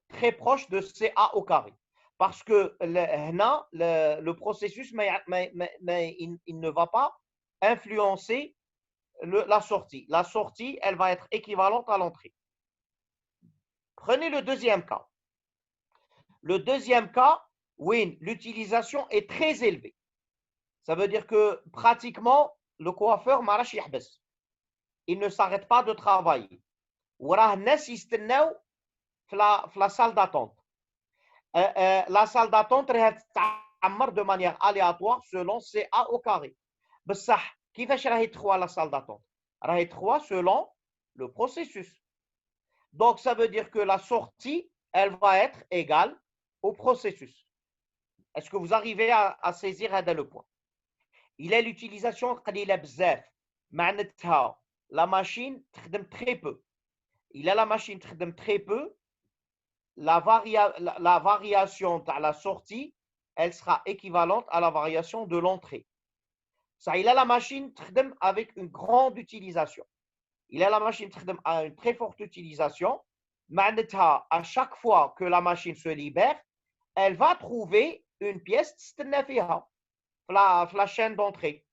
très proche de CA au carré. Parce que le processus, il ne va pas influencer la sortie. La sortie, elle va être équivalente à l'entrée. Prenez le deuxième cas. Le deuxième cas, oui, l'utilisation est très élevée. Ça veut dire que pratiquement, le coiffeur ما راش يحبس. Il ne s'arrête pas de travailler. وراه الناس يستناو في la salle d'attente. La salle d'attente راهي تتعمر de manière aléatoire selon CA au carré. بصح كيفاش راهي تخوى la salle d'attente؟ راهي تخوى selon le processus. Donc ça veut dire que la sortie, elle va être égale au processus. Est-ce que vous arrivez à saisir le point? Il est l'utilisation قليلة بزاف. معناتها la machine تخدم très peu. Il a la machine تخدم très peu. La variation de la sortie, elle sera équivalente à la variation de l'entrée. Ça, il a la machine تخدم avec une grande utilisation. Il a la machine تخدم à une très forte utilisation. معناتها à chaque fois que la machine se libère, elle va trouver une pièce تستنى فيها في la chaîne d'entrée.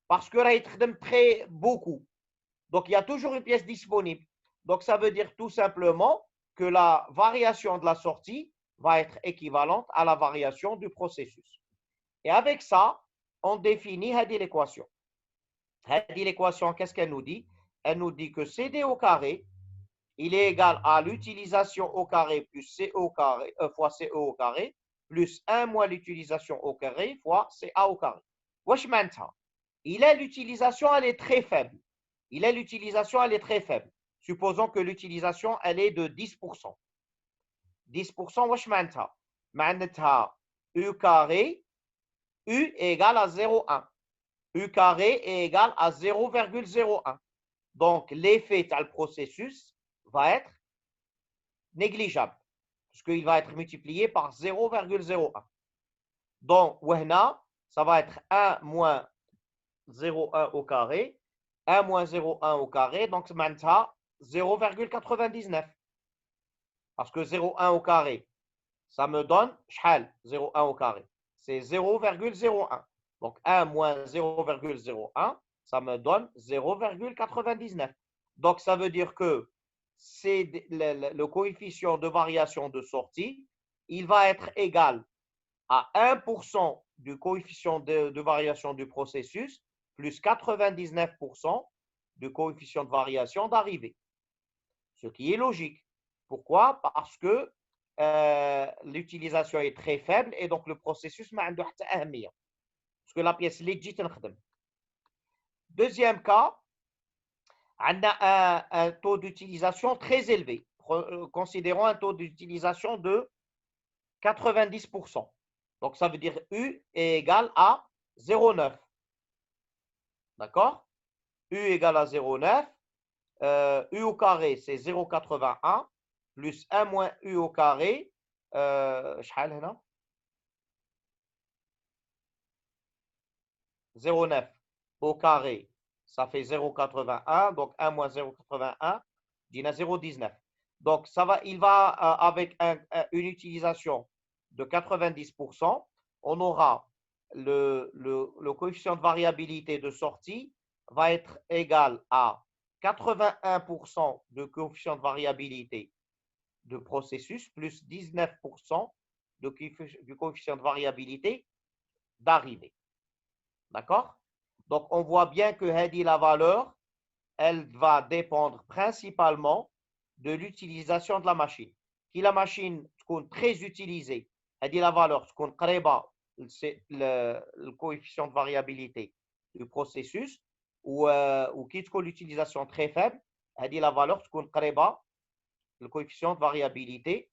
Parce que là, il تخدم très beaucoup. Donc, il y a toujours une pièce disponible. Donc, ça veut dire tout simplement que la variation de la sortie va être équivalente à la variation du processus. Et avec ça, on définit l'équation. L'équation, qu'est-ce qu'elle nous dit? Elle nous dit que CD au carré, il est égal à l'utilisation au carré plus CO au carré, fois CO au carré, plus 1 moins l'utilisation au carré fois CA au carré. Wesh ma'nta? Il est l'utilisation, elle est très faible. Il est l'utilisation, elle est très faible. Supposons que l'utilisation, elle est de 10%. 10%, wesh ma'nta? Ma'nta U carré, U égale à 0,1. U carré est égal à 0,01. Donc, l'effet du processus va être négligeable, puisqu'il va être multiplié par 0,01. Donc, ça va être 1 moins 0,1 au carré, 1 moins 0,1 au carré, donc c'est 0,99. Parce que 0,1 au carré, ça me donne 0,1 au carré, c'est 0,01. Donc 1 moins 0,01, ça me donne 0,99. Donc ça veut dire que c'est le coefficient de variation de sortie, il va être égal à 1% du coefficient de variation du processus plus 99% du coefficient de variation d'arrivée. Ce qui est logique. Pourquoi? Parce que l'utilisation est très faible et donc le processus n'a pas d'importance. Parce que la pièce legit نخدم. Deuxième cas, on a un taux d'utilisation très élevé. Considérons un taux d'utilisation de 90%. Donc, ça veut dire U est égal à 0,9. D'accord? U égale à 0,9. U au carré, c'est 0,81 plus 1 moins U au carré. شحال هنا 0,9 au carré, ça fait 0,81. Donc, 1 moins 0,81, dit 0,19. Donc, ça va, il va avec une utilisation de 90%. On aura le coefficient de variabilité de sortie va être égal à 81% de coefficient de variabilité de processus plus 19% du coefficient de variabilité d'arrivée. D'accord? Donc, on voit bien que la valeur, elle va dépendre principalement de l'utilisation de la machine. Si la machine est très utilisée, la valeur c'est le coefficient de variabilité du processus, ou qui l'utilisation très faible, la valeur le coefficient de variabilité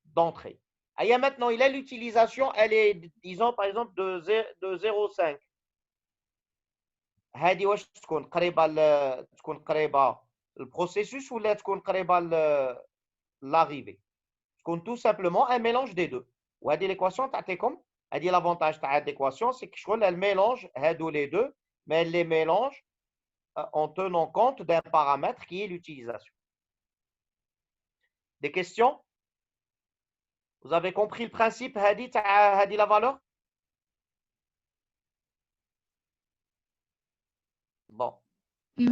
d'entrée. Et maintenant, il a l'utilisation, elle est, disons par exemple, de 0,5. هذه واش تكون قريبه البروسيسوس ولا تكون قريبه l'arrivée. تكون tout simplement un mélange des deux. وهذه l'équation تعطيكم هذه l'avantage تاع هذه l'équation c'est que شغل elle mélange هادو les deux mais elle les mélange en tenant compte d'un paramètre qui est l'utilisation. Des questions? Vous avez compris le principe هذه تاع هذه la valeur? Bon. Oui,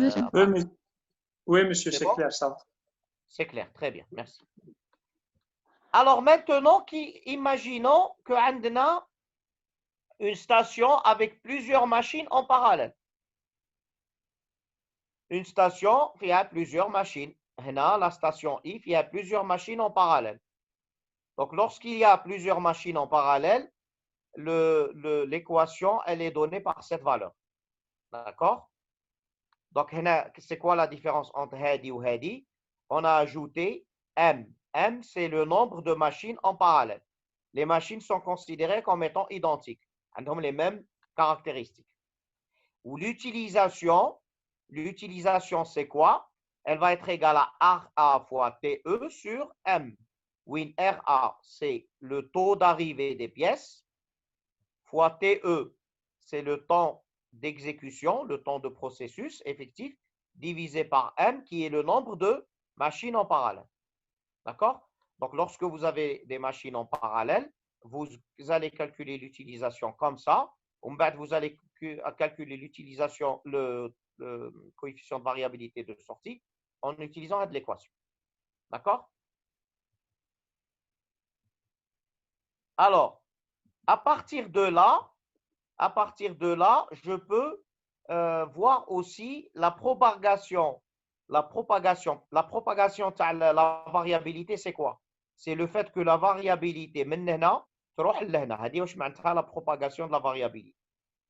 monsieur, c'est bon? clair, ça va. C'est clair, très bien, merci. Alors maintenant, imaginons qu'on a une station avec plusieurs machines en parallèle. une station qui a plusieurs machines. La station I, il y a plusieurs machines en parallèle. Donc, lorsqu'il y a plusieurs machines en parallèle, l'équation, elle est donnée par cette valeur. D'accord? Donc, c'est quoi la différence entre Hadi ou Hadi? On a ajouté M. M, c'est le nombre de machines en parallèle. Les machines sont considérées comme étant identiques. Elles ont les mêmes caractéristiques. Ou l'utilisation, c'est quoi? Elle va être égale à RA fois TE sur M. Où RA, c'est le taux d'arrivée des pièces, fois TE, c'est le temps d'exécution, le temps de processus effectif, divisé par M, qui est le nombre de machines en parallèle. D'accord? Donc, lorsque vous avez des machines en parallèle, vous allez calculer l'utilisation comme ça. Vous allez calculer l'utilisation, le coefficient de variabilité de sortie en utilisant l'équation. D'accord? Alors, à partir de là, je peux voir aussi la propagation. La propagation de la variabilité, c'est quoi? C'est le fait que la variabilité, la propagation de la variabilité.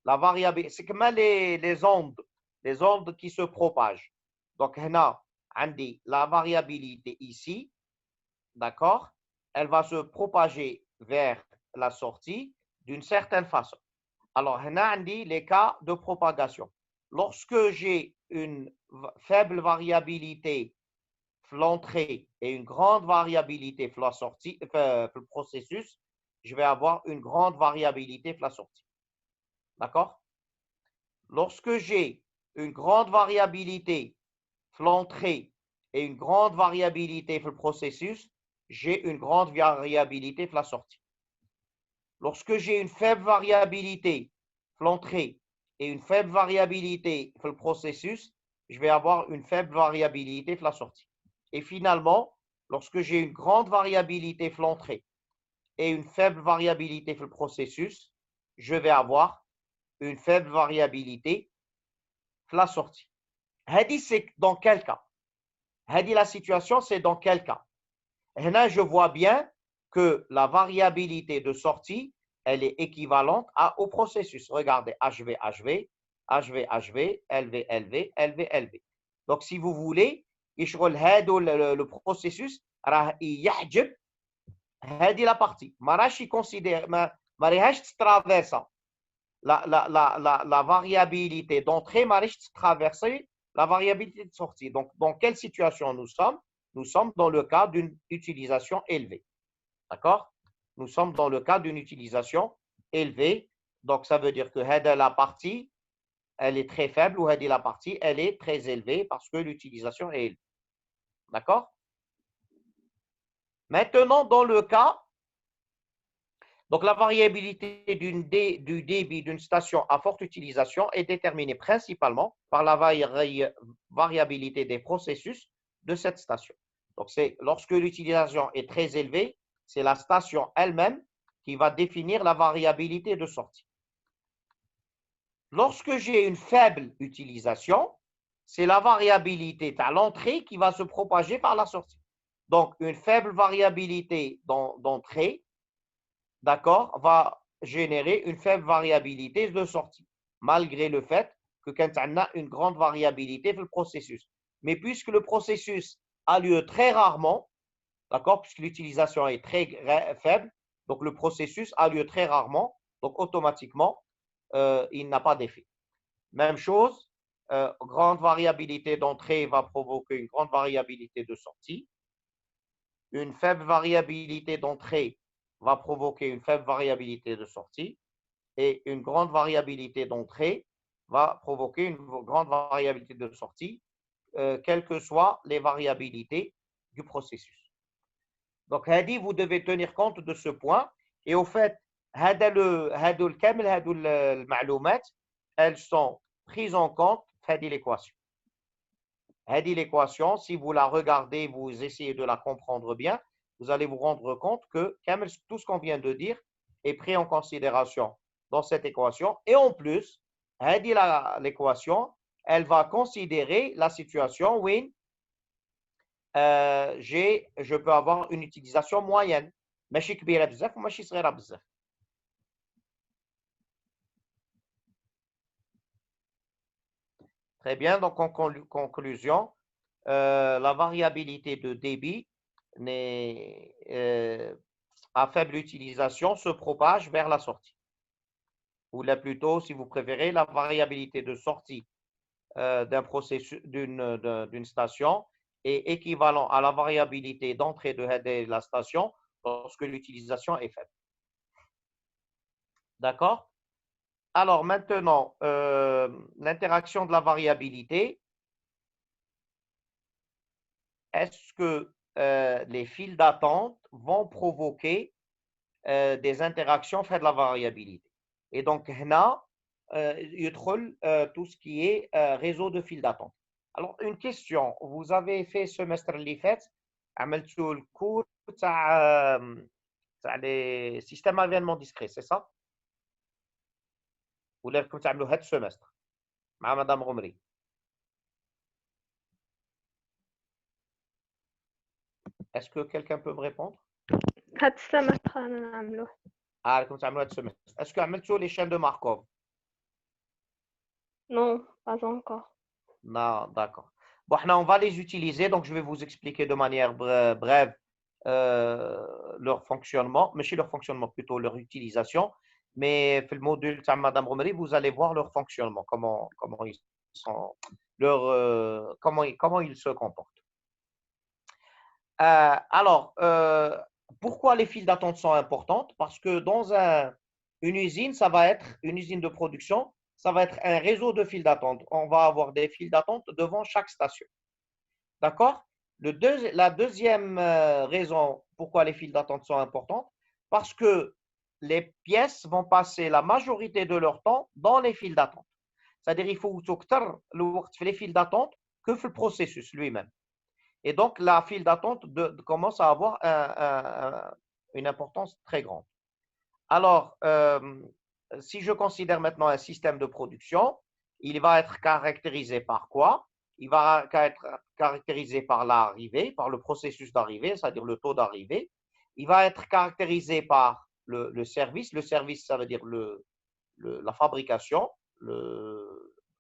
La variabilité, c'est comme les ondes qui se propagent. Donc, la variabilité ici, d'accord? Elle va se propager vers la sortie d'une certaine façon. Alors, on a les cas de propagation. Lorsque j'ai une faible variabilité l'entrée et une grande variabilité la sortie, le processus, je vais avoir une grande variabilité la sortie. D'accord? Lorsque j'ai une grande variabilité l'entrée et une grande variabilité le processus, j'ai une grande variabilité la sortie. Lorsque j'ai une faible variabilité l'entrée et une faible variabilité le processus, je vais avoir une faible variabilité la sortie. Et finalement, lorsque j'ai une grande variabilité l'entrée et une faible variabilité le processus, je vais avoir une faible variabilité la sortie. Hadi, c'est dans quel cas? Hadi, la situation, c'est dans quel cas? Et là, je vois bien que la variabilité de sortie, elle est équivalente au processus. Regardez, HV, HV, HV, HV, LV, LV, LV, LV. Donc, si vous voulez, le processus, il la partie. Marashi considère, Marihash traverse la variabilité d'entrée, Marihash traverser la variabilité de sortie. Donc, dans quelle situation nous sommes? Nous sommes dans le cas d'une utilisation élevée. D'accord? Nous sommes dans le cas d'une utilisation élevée. Donc, ça veut dire que la partie, elle est très faible ou la partie, elle est très élevée parce que l'utilisation est élevée. D'accord? Maintenant, dans le cas, donc la variabilité du débit d'une station à forte utilisation est déterminée principalement par la variabilité des processus de cette station. Donc, c'est lorsque l'utilisation est très élevée, c'est la station elle-même qui va définir la variabilité de sortie. Lorsque j'ai une faible utilisation, c'est la variabilité à l'entrée qui va se propager par la sortie. Donc, une faible variabilité d'entrée, d'accord, va générer une faible variabilité de sortie, malgré le fait que quand on a une grande variabilité dans le processus. Mais puisque le processus a lieu très rarement, d'accord, puisque l'utilisation est très faible, donc le processus a lieu très rarement, donc automatiquement, il n'a pas d'effet. Même chose, grande variabilité d'entrée va provoquer une grande variabilité de sortie. Une faible variabilité d'entrée va provoquer une faible variabilité de sortie. Et une grande variabilité d'entrée va provoquer une grande variabilité de sortie, quelles que soient les variabilités du processus. Donc, Hadi, vous devez tenir compte de ce point. Et au fait, elles sont prises en compte dans l'équation. L'équation, si vous la regardez, vous essayez de la comprendre bien, vous allez vous rendre compte que tout ce qu'on vient de dire est pris en considération dans cette équation. Et en plus, l'équation, elle va considérer la situation où je peux avoir une utilisation moyenne. ماشي كبيرة بزاف وماشي صغيرة بزاف. Très bien, donc en conclusion, la variabilité de débit à faible utilisation se propage vers la sortie. Ou là plutôt, si vous préférez, la variabilité de sortie d'un processus, d'une station est équivalent à la variabilité d'entrée de la station lorsque l'utilisation est faible. D'accord? Alors maintenant, l'interaction de la variabilité. Est-ce que les files d'attente vont provoquer des interactions faites de la variabilité? Et donc, هنا, يدخل tout ce qui est réseau de files d'attente. Alors, une question. Vous avez fait semestre اللي فات عملتوا الكور تاع les systèmes à événements discrets, c'est ça? ولا راكم تعملوا هذا السمستر مع مدام غمري؟ Est-ce que quelqu'un peut me répondre? هاد السمستر أنا نعملوه. راكم تعملوا هذا السمستر. Est-ce que عملتوا les chaînes de Markov? Non, pas encore. Non, d'accord. Bon, on va les utiliser, donc je vais vous expliquer de manière brève leur fonctionnement, mais chez leur fonctionnement plutôt leur utilisation. Mais dans le module de Madame Romeri, vous allez voir leur fonctionnement, comment ils sont, comment ils se comportent. Alors, pourquoi les files d'attente sont importantes? Parce que dans une usine, ça va être une usine de production, ça va être un réseau de files d'attente. On va avoir des files d'attente devant chaque station. D'accord? La deuxième raison pourquoi les files d'attente sont importantes, parce que les pièces vont passer la majorité de leur temps dans les files d'attente. C'est-à-dire qu'il faut les files d'attente que le processus lui-même. Et donc, la file d'attente commence à avoir une importance très grande. Alors, si je considère maintenant un système de production, il va être caractérisé par quoi? Il va être caractérisé par l'arrivée, par le processus d'arrivée, c'est-à-dire le taux d'arrivée. Il va être caractérisé par le service. Le service, ça veut dire la fabrication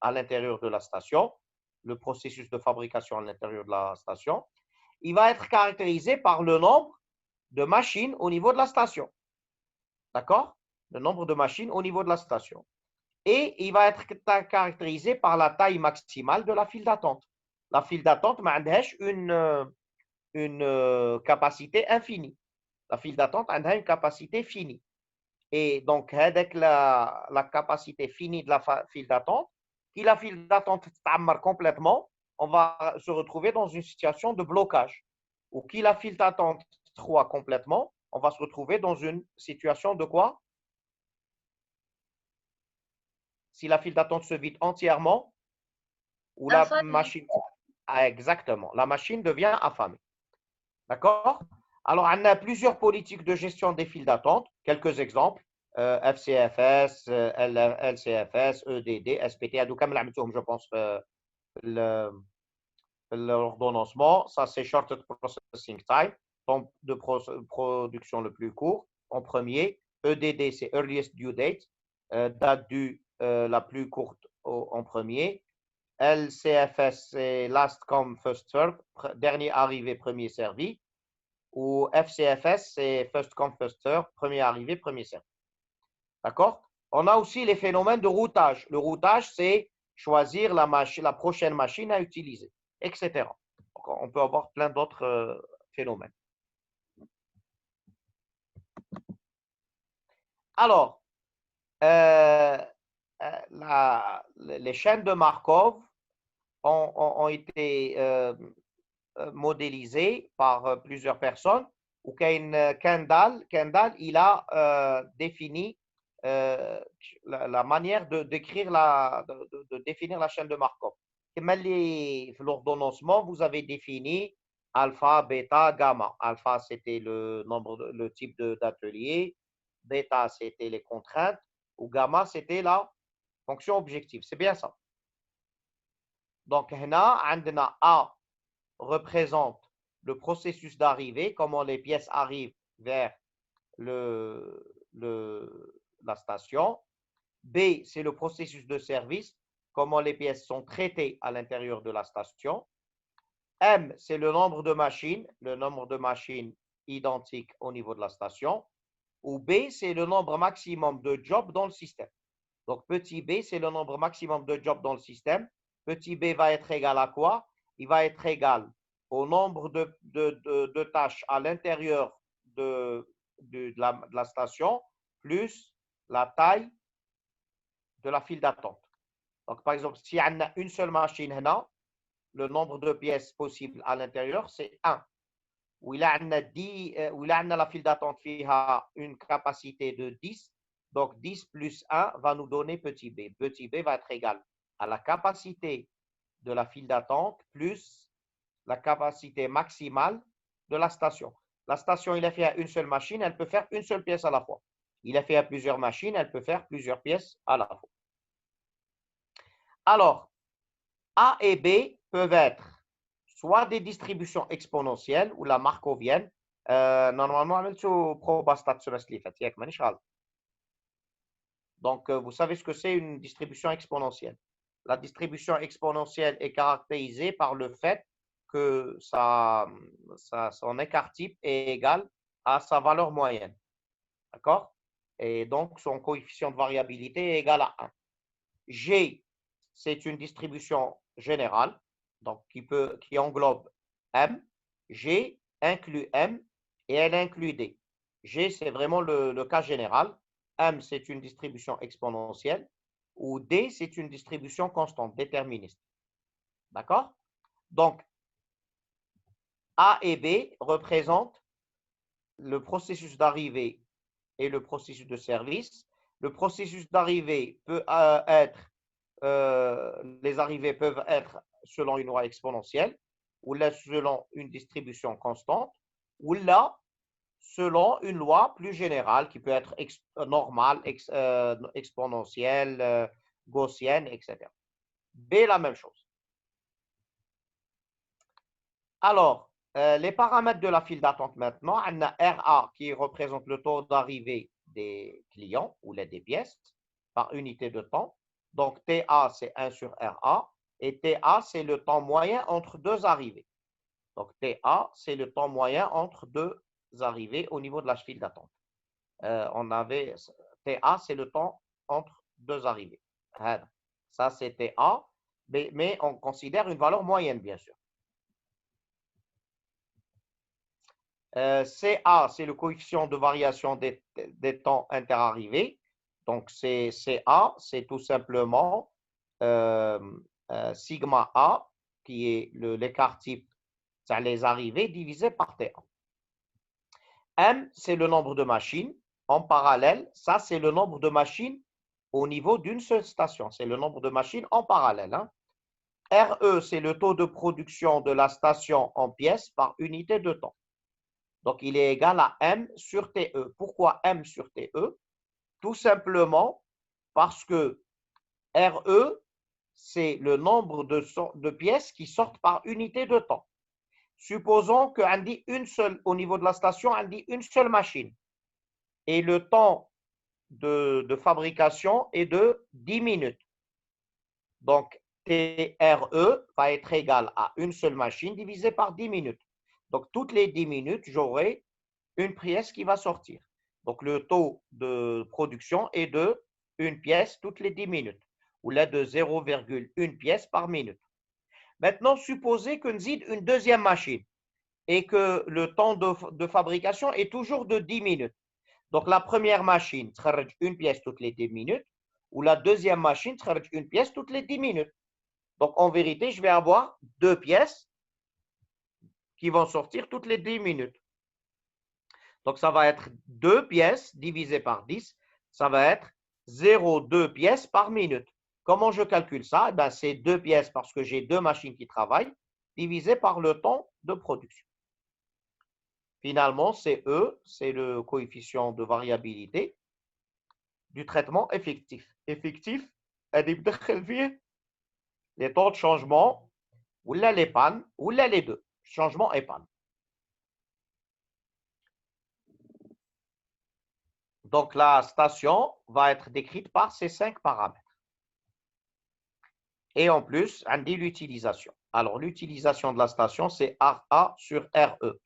à l'intérieur de la station, le processus de fabrication à l'intérieur de la station. Il va être caractérisé par le nombre de machines au niveau de la station. D'accord? Le nombre de machines au niveau de la station. Et il va être caractérisé par la taille maximale de la file d'attente. La file d'attente n'a une capacité infinie. La file d'attente a une capacité finie. Et donc, avec la capacité finie de la file d'attente, si la file d'attente s'amarre complètement, on va se retrouver dans une situation de blocage. Ou si la file d'attente croît complètement, on va se retrouver dans une situation de quoi? Si la file d'attente se vide entièrement, ou la machine. Ah, exactement. La machine devient affamée. D'accord? Alors, on a plusieurs politiques de gestion des files d'attente. Quelques exemples. FCFS, LCFS, EDD, SPT. Je pense l'ordonnancement. Ça, c'est Shorted Processing Time. Temps de production le plus court en premier. EDD, c'est Earliest Due Date. Date due la plus courte en premier. LCFS, c'est Last Come, First Serve, dernier arrivé, premier servi. Ou FCFS, c'est First Come, First Serve, premier arrivé, premier servi. D'accord? On a aussi les phénomènes de routage. Le routage, c'est choisir la prochaine machine à utiliser, etc. Donc, on peut avoir plein d'autres phénomènes. Alors, les chaînes de Markov ont été modélisées par plusieurs personnes. Ou Kendall, il a défini la manière de définir la chaîne de Markov. L'ordonnancement, vous avez défini alpha, bêta, gamma. Alpha, c'était le type d'atelier. Bêta, c'était les contraintes. Ou gamma, c'était la fonction objective. C'est bien ça. Donc, هنا عندنا A représente le processus d'arrivée, comment les pièces arrivent vers la station. B, c'est le processus de service, comment les pièces sont traitées à l'intérieur de la station. M, c'est le nombre de machines identiques au niveau de la station. Ou B, c'est le nombre maximum de jobs dans le système. Donc, petit b, c'est le nombre maximum de jobs dans le système. Petit b va être égal à quoi? Il va être égal au nombre de tâches à l'intérieur de la station plus la taille de la file d'attente. Donc, par exemple, si on a une seule machine, le nombre de pièces possibles à l'intérieur, c'est 1. Où il a la file d'attente qui a une capacité de 10. Donc, 10 plus 1 va nous donner petit b. Petit b va être égal à la capacité de la file d'attente plus la capacité maximale de la station. La station, il a fait à une seule machine, elle peut faire une seule pièce à la fois. Il a fait à plusieurs machines, elle peut faire plusieurs pièces à la fois. Alors, A et B peuvent être soit des distributions exponentielles ou la markovienne. Normalement, donc, vous savez ce que c'est une distribution exponentielle. La distribution exponentielle est caractérisée par le fait que son écart type est égal à sa valeur moyenne. D'accord? Et donc, son coefficient de variabilité est égal à 1. G, c'est une distribution générale, donc qui englobe M. G inclut M et elle inclut D. G, c'est vraiment le cas général. M, c'est une distribution exponentielle. Ou D, c'est une distribution constante, déterministe. D'accord? Donc, A et B représentent le processus d'arrivée et le processus de service. Le processus d'arrivée peut être, les arrivées peuvent être selon une loi exponentielle, ou là selon une distribution constante, ou là selon une loi plus générale qui peut être normale, exponentielle, gaussienne, etc. B, la même chose. Alors, les paramètres de la file d'attente maintenant, on a RA qui représente le taux d'arrivée des clients ou des pièces par unité de temps. Donc, TA, c'est 1 sur RA et TA, c'est le temps moyen entre deux arrivées. Donc, TA, c'est le temps moyen entre deux arrivées au niveau de la file d'attente. TA, c'est le temps entre deux arrivées. Ça, c'est TA, mais on considère une valeur moyenne, bien sûr. CA, c'est le coefficient de variation des temps interarrivés. Donc, CA, c'est tout simplement sigma A, qui est l'écart type, c'est les arrivées, divisé par TA. M, c'est le nombre de machines. En parallèle, ça, c'est le nombre de machines au niveau d'une seule station. C'est le nombre de machines en parallèle. Hein. RE, c'est le taux de production de la station en pièces par unité de temps. Donc, il est égal à M sur TE. Pourquoi M sur TE? Tout simplement parce que RE, c'est le nombre de pièces qui sortent par unité de temps. Supposons qu'on dit une seule, au niveau de la station, on dit une seule machine. Et le temps de fabrication est de 10 minutes. Donc, TRE va être égal à une seule machine divisé par 10 minutes. Donc, toutes les 10 minutes, j'aurai une pièce qui va sortir. Donc, le taux de production est de une pièce toutes les 10 minutes, ou là de 0,1 pièce par minute. Maintenant, supposez que nous ayons une deuxième machine et que le temps de fabrication est toujours de 10 minutes. Donc, la première machine sera une pièce toutes les 10 minutes, ou la deuxième machine sera une pièce toutes les 10 minutes. Donc, en vérité, je vais avoir deux pièces qui vont sortir toutes les 10 minutes. Donc, ça va être 2 pièces divisé par 10. Ça va être 0,2 pièces par minute. Comment je calcule ça? Ben, c'est 2 pièces parce que j'ai deux machines qui travaillent, divisé par le temps de production. Finalement, CE, c'est le coefficient de variabilité du traitement effectif. Effectif, les taux de changement, ou là les pannes, ou là les deux, changement et panne. Donc, la station va être décrite par ces 5 paramètres. Et en plus, on dit l'utilisation. Alors, l'utilisation de la station, c'est RA sur RE.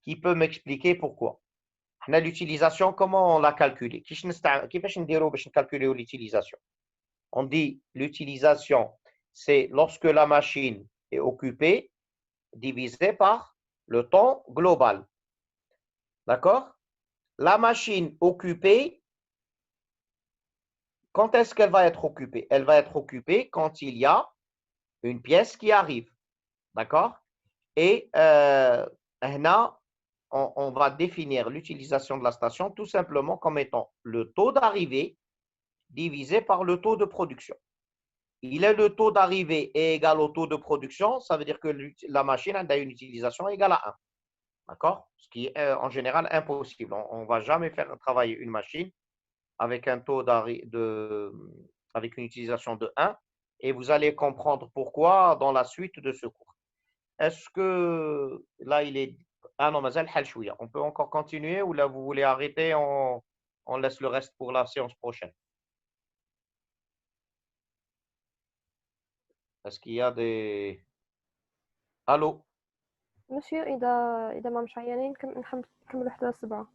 Qui peut m'expliquer pourquoi? L'utilisation, comment on l'a calculée? Calculer l'utilisation. On dit l'utilisation, c'est lorsque la machine est occupée, divisé par le temps global. D'accord? La machine occupée, quand est-ce qu'elle va être occupée? Elle va être occupée quand il y a une pièce qui arrive. D'accord? Et là, on va définir l'utilisation de la station tout simplement comme étant le taux d'arrivée divisé par le taux de production. Il est le taux d'arrivée est égal au taux de production, ça veut dire que la machine a une utilisation égale à 1. D'accord? Ce qui est en général impossible. On ne va jamais faire travailler une machine avec un taux avec une utilisation de 1 et vous allez comprendre pourquoi dans la suite de ce cours. Est-ce que là il est non, mais on peut encore continuer ou là vous voulez arrêter, on laisse le reste pour la séance prochaine? Est-ce qu'il y a des... Allô? Monsieur, إذا ما مش عيانين نكملوا حتى 7.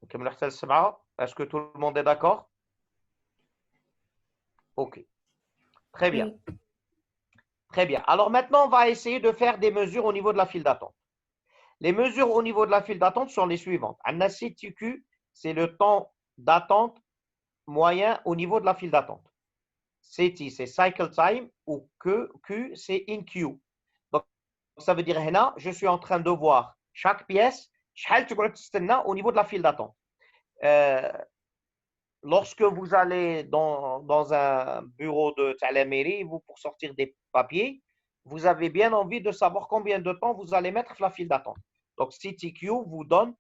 نكملوا حتى 7. Est-ce que tout le monde est d'accord? Ok. Très bien. Oui. Très bien. Alors maintenant, on va essayer de faire des mesures au niveau de la file d'attente. Les mesures au niveau de la file d'attente sont les suivantes. Un CTQ, c'est le temps d'attente moyen au niveau de la file d'attente. CT, c'est cycle time, ou Q, c'est in queue. Donc, ça veut dire, là, je suis en train de voir chaque pièce, au niveau de la file d'attente. Lorsque vous allez dans un bureau de la mairie, pour sortir des papiers, vous avez bien envie de savoir combien de temps vous allez mettre la file d'attente. Donc, CTQ vous donne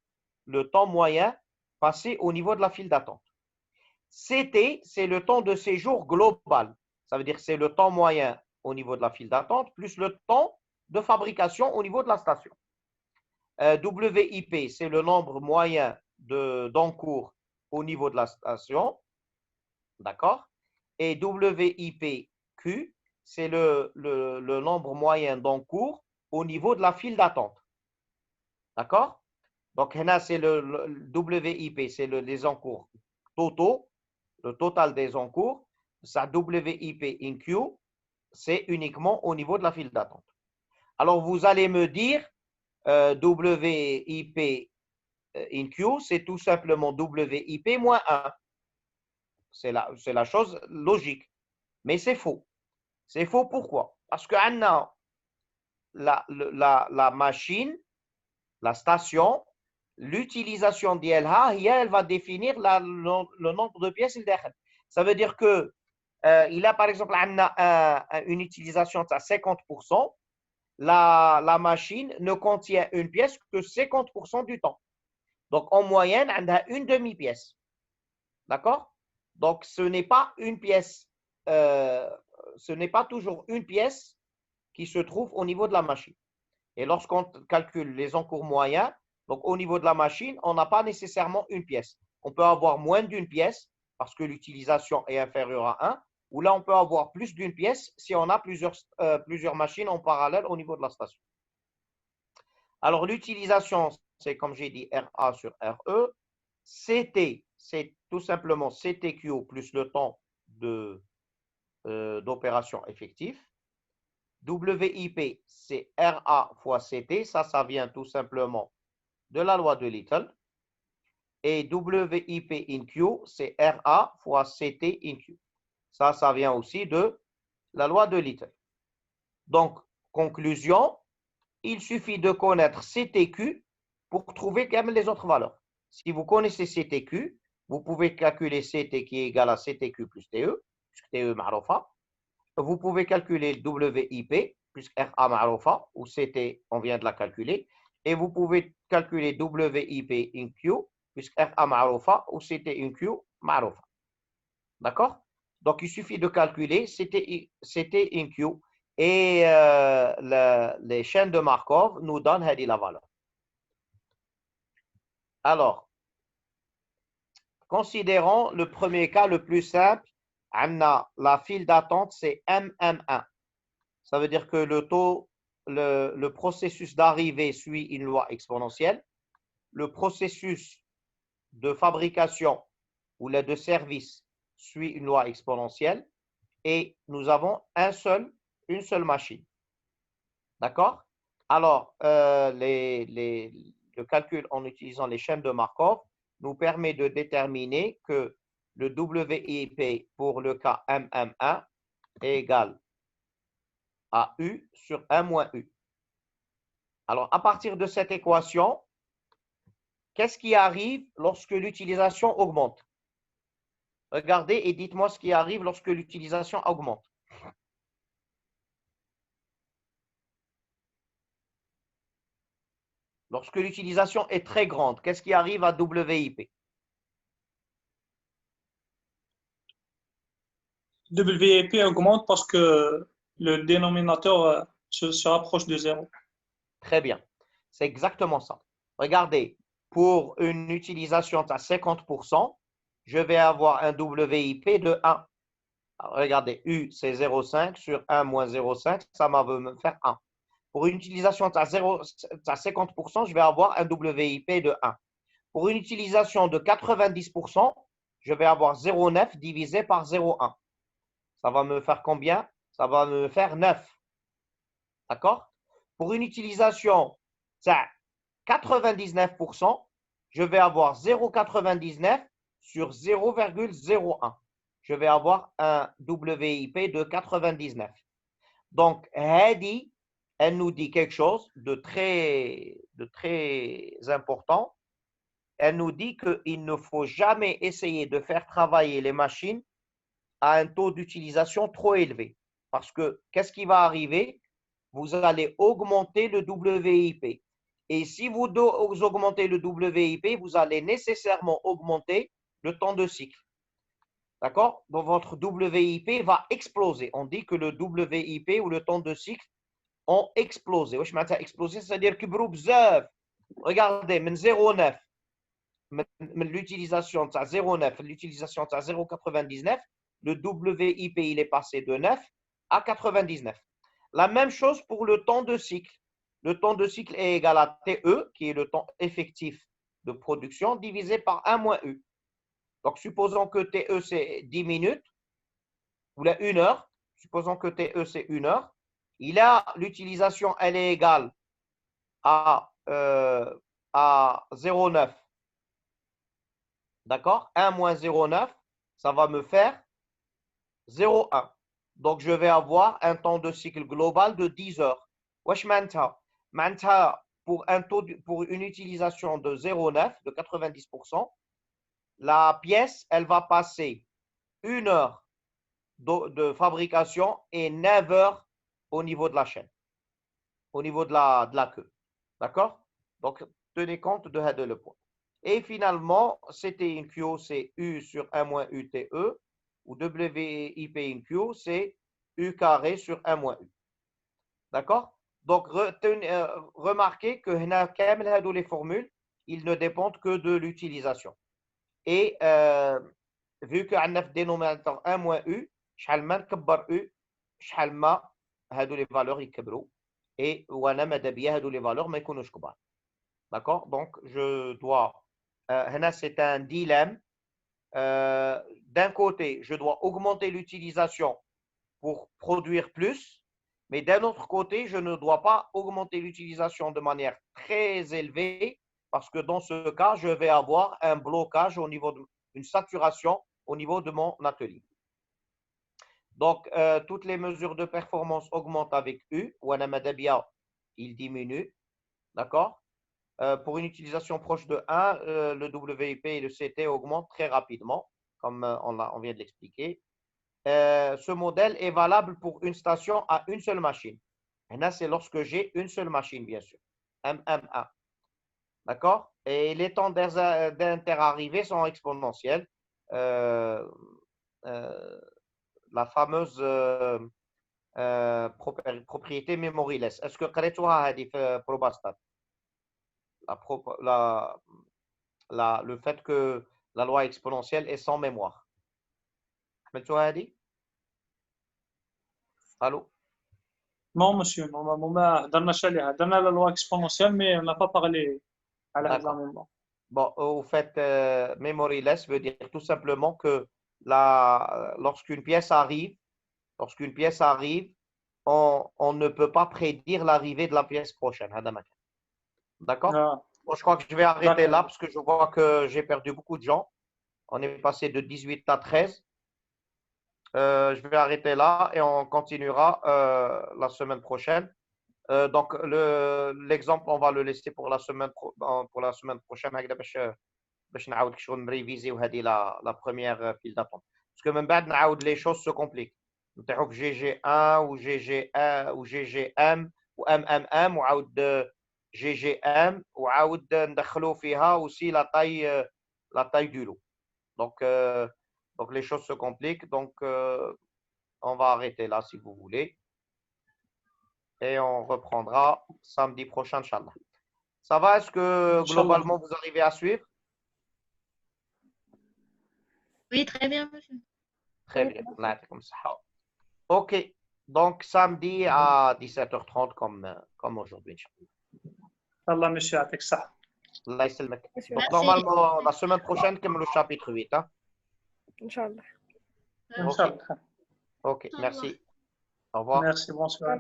le temps moyen passé au niveau de la file d'attente. CT, c'est le temps de séjour global. Ça veut dire que c'est le temps moyen au niveau de la file d'attente plus le temps de fabrication au niveau de la station. WIP, c'est le nombre moyen d'encours au niveau de la station. D'accord? Et WIPQ, c'est le nombre moyen d'encours au niveau de la file d'attente. D'accord? Donc, là, c'est le WIP, c'est les encours totaux, le total des encours. Ça, WIP in queue, c'est uniquement au niveau de la file d'attente. Alors, vous allez me dire, WIP in queue, c'est tout simplement WIP moins 1. C'est la chose logique. Mais c'est faux. C'est faux pourquoi? Parce que la machine, la station, l'utilisation d'elle, elle va définir le nombre de pièces. Ça veut dire que il a par exemple une utilisation de 50%. La machine ne contient une pièce que 50% du temps. Donc, en moyenne, elle a une demi-pièce. D'accord? Donc, ce n'est pas une pièce, ce n'est pas toujours une pièce qui se trouve au niveau de la machine. Et lorsqu'on calcule les encours moyens, donc au niveau de la machine, on n'a pas nécessairement une pièce. On peut avoir moins d'une pièce parce que l'utilisation est inférieure à 1, ou là, on peut avoir plus d'une pièce si on a plusieurs machines en parallèle au niveau de la station. Alors, l'utilisation, c'est comme j'ai dit, RA sur RE. CT, c'est tout simplement CTQ plus le temps d'opération effective. WIP, c'est RA fois CT. Ça vient tout simplement de la loi de Little. Et WIP in Q, c'est RA fois CT in Q. Ça vient aussi de la loi de Little. Donc, conclusion, il suffit de connaître CTQ pour trouver quand même les autres valeurs. Si vous connaissez CTQ, vous pouvez calculer CT qui est égal à CTQ plus TE, puisque TE معروفة. Vous pouvez calculer le WIP, puisque RA معروفة, ou CT, on vient de la calculer. Et vous pouvez calculer WIP in Q, puisque RA معروفة, ou CT in Q معروفة. D'accord? Donc, il suffit de calculer, c'était InQ. Et les chaînes de Markov nous donnent la valeur. Alors, considérons le premier cas le plus simple. La file d'attente, c'est MM1. Ça veut dire que le processus d'arrivée suit une loi exponentielle. Le processus de fabrication ou de service suit une loi exponentielle. Et nous avons une seule machine. D'accord? Alors, le calcul en utilisant les chaînes de Markov nous permet de déterminer que le WIP pour le cas MM1 est égal à U sur 1 moins U. Alors, à partir de cette équation, qu'est-ce qui arrive lorsque l'utilisation augmente? Regardez et dites-moi ce qui arrive lorsque l'utilisation augmente. Lorsque l'utilisation est très grande, qu'est-ce qui arrive à WIP? WIP augmente parce que le dénominateur se rapproche de 0. Très bien. C'est exactement ça. Regardez, pour une utilisation à 50%, je vais avoir un WIP de 1. Alors, regardez, U, c'est 0,5 sur 1 moins 0,5, ça va me faire 1. Pour une utilisation à 50%, je vais avoir un WIP de 1. Pour une utilisation de 90%, je vais avoir 0,9 divisé par 0,1. Ça va me faire combien? Ça va me faire 9. D'accord? Pour une utilisation à 99%, je vais avoir 0,99 sur 0,01. Je vais avoir un WIP de 99. Donc, Hadi, elle nous dit quelque chose de très important. Elle nous dit qu'il ne faut jamais essayer de faire travailler les machines à un taux d'utilisation trop élevé. Parce que qu'est-ce qui va arriver? Vous allez augmenter le WIP. Et si vous augmentez le WIP, vous allez nécessairement augmenter le temps de cycle. D'accord? Donc, votre WIP va exploser. On dit que le WIP ou le temps de cycle ont explosé. Wesh معناتها explosé, c'est-à-dire كبروا بزاف. Regardez, من 0,9 من l'utilisation de 0,9 l'utilisation de 0,99, le WIP il est passé de 9 à 99. La même chose pour le temps de cycle. Le temps de cycle est égal à TE, qui est le temps effectif de production, divisé par 1 moins U. Donc, supposons que TE, c'est 10 minutes, ou la 1 heure. Supposons que TE, c'est 1 heure. L'utilisation, elle est égale à 0,9. D'accord? 1 moins 0,9, ça va me faire 0,1. Donc, je vais avoir un temps de cycle global de 10 heures. Wesh manta? Manta, pour une utilisation de 0,9, de 90%, la pièce, elle va passer 1 heure de fabrication et 9 heures au niveau de la chaîne, au niveau de la queue. D'accord? Donc, tenez compte de le point. Et finalement, CT in Q, c'est U sur 1 moins UTE, ou WIP in Q, c'est U carré sur 1 moins U. D'accord? Donc, remarquez que les formules, ils ne dépendent que de l'utilisation. Et vu qu'on a le dénominateur 1 moins U, شحال ما نكبر U, شحال ما هادو les valeurs يكبروا. Et وانا ماذا بيا هادو les valeurs ما يكونوش كبار. D'accord? Donc, je dois. C'est un dilemme. D'un côté, je dois augmenter l'utilisation pour produire plus, mais d'un autre côté, je ne dois pas augmenter l'utilisation de manière très élevée parce que dans ce cas, je vais avoir un blocage au niveau une saturation au niveau de mon atelier. Donc, toutes les mesures de performance augmentent avec U. Wana Madabia, il diminue. D'accord? Pour une utilisation proche de 1, le WIP et le CT augmentent très rapidement, comme on vient de l'expliquer. Ce modèle est valable pour une station à une seule machine. Et là, c'est lorsque j'ai une seule machine, bien sûr. MM1. D'accord? Et les temps d'interarrivée sont exponentiels. la fameuse propriété memoryless. Est-ce que قريتوها هذه في Probastat? Le fait que la loi exponentielle est sans mémoire. حملتوها هذه؟ Allô? Non, monsieur, non, ما هضرناش عليها. هضرنا على loi exponentielle, mais on n'a pas parlé على هاد la D'accord. mémoire. Bon, au fait, memoryless veut dire tout simplement que lorsqu'une pièce arrive, on ne peut pas prédire l'arrivée de la pièce prochaine. D'accord? Ah, Bon, je crois que je vais arrêter D'accord. là parce que je vois que j'ai perdu beaucoup de gens. On est passé de 18 à 13. Je vais arrêter là et on continuera la semaine prochaine. Donc, l'exemple, on va le laisser pour la semaine prochaine. هكذا باش نعاود شغل نريفيزيو هذه la première file d'attente. Parce que من بعد نعاود les choses se compliquent. نطيحوا في GG1 و GG1 و GGM و MMM وعاود GGM وعاود ندخلوا فيها aussi la taille du lot. Donc les choses se compliquent. Donc on va arrêter là si vous voulez. Et on reprendra samedi prochain, Inch'Allah. Ça va? Est-ce que globalement vous arrivez à suivre? Oui, très bien, monsieur. Très bien. Allah ya'tikum as-sihha. Ok. Donc samedi à 17h30 comme aujourd'hui, Inch'Allah. الله ماشي يعطيك الصحة. Allah yasselmek. Monsieur. Donc Merci. normalement la semaine prochaine, comme le chapitre 8. Hein? Inch'Allah. إن شاء الله. Ok, Au merci. Au revoir. Merci, bonsoir.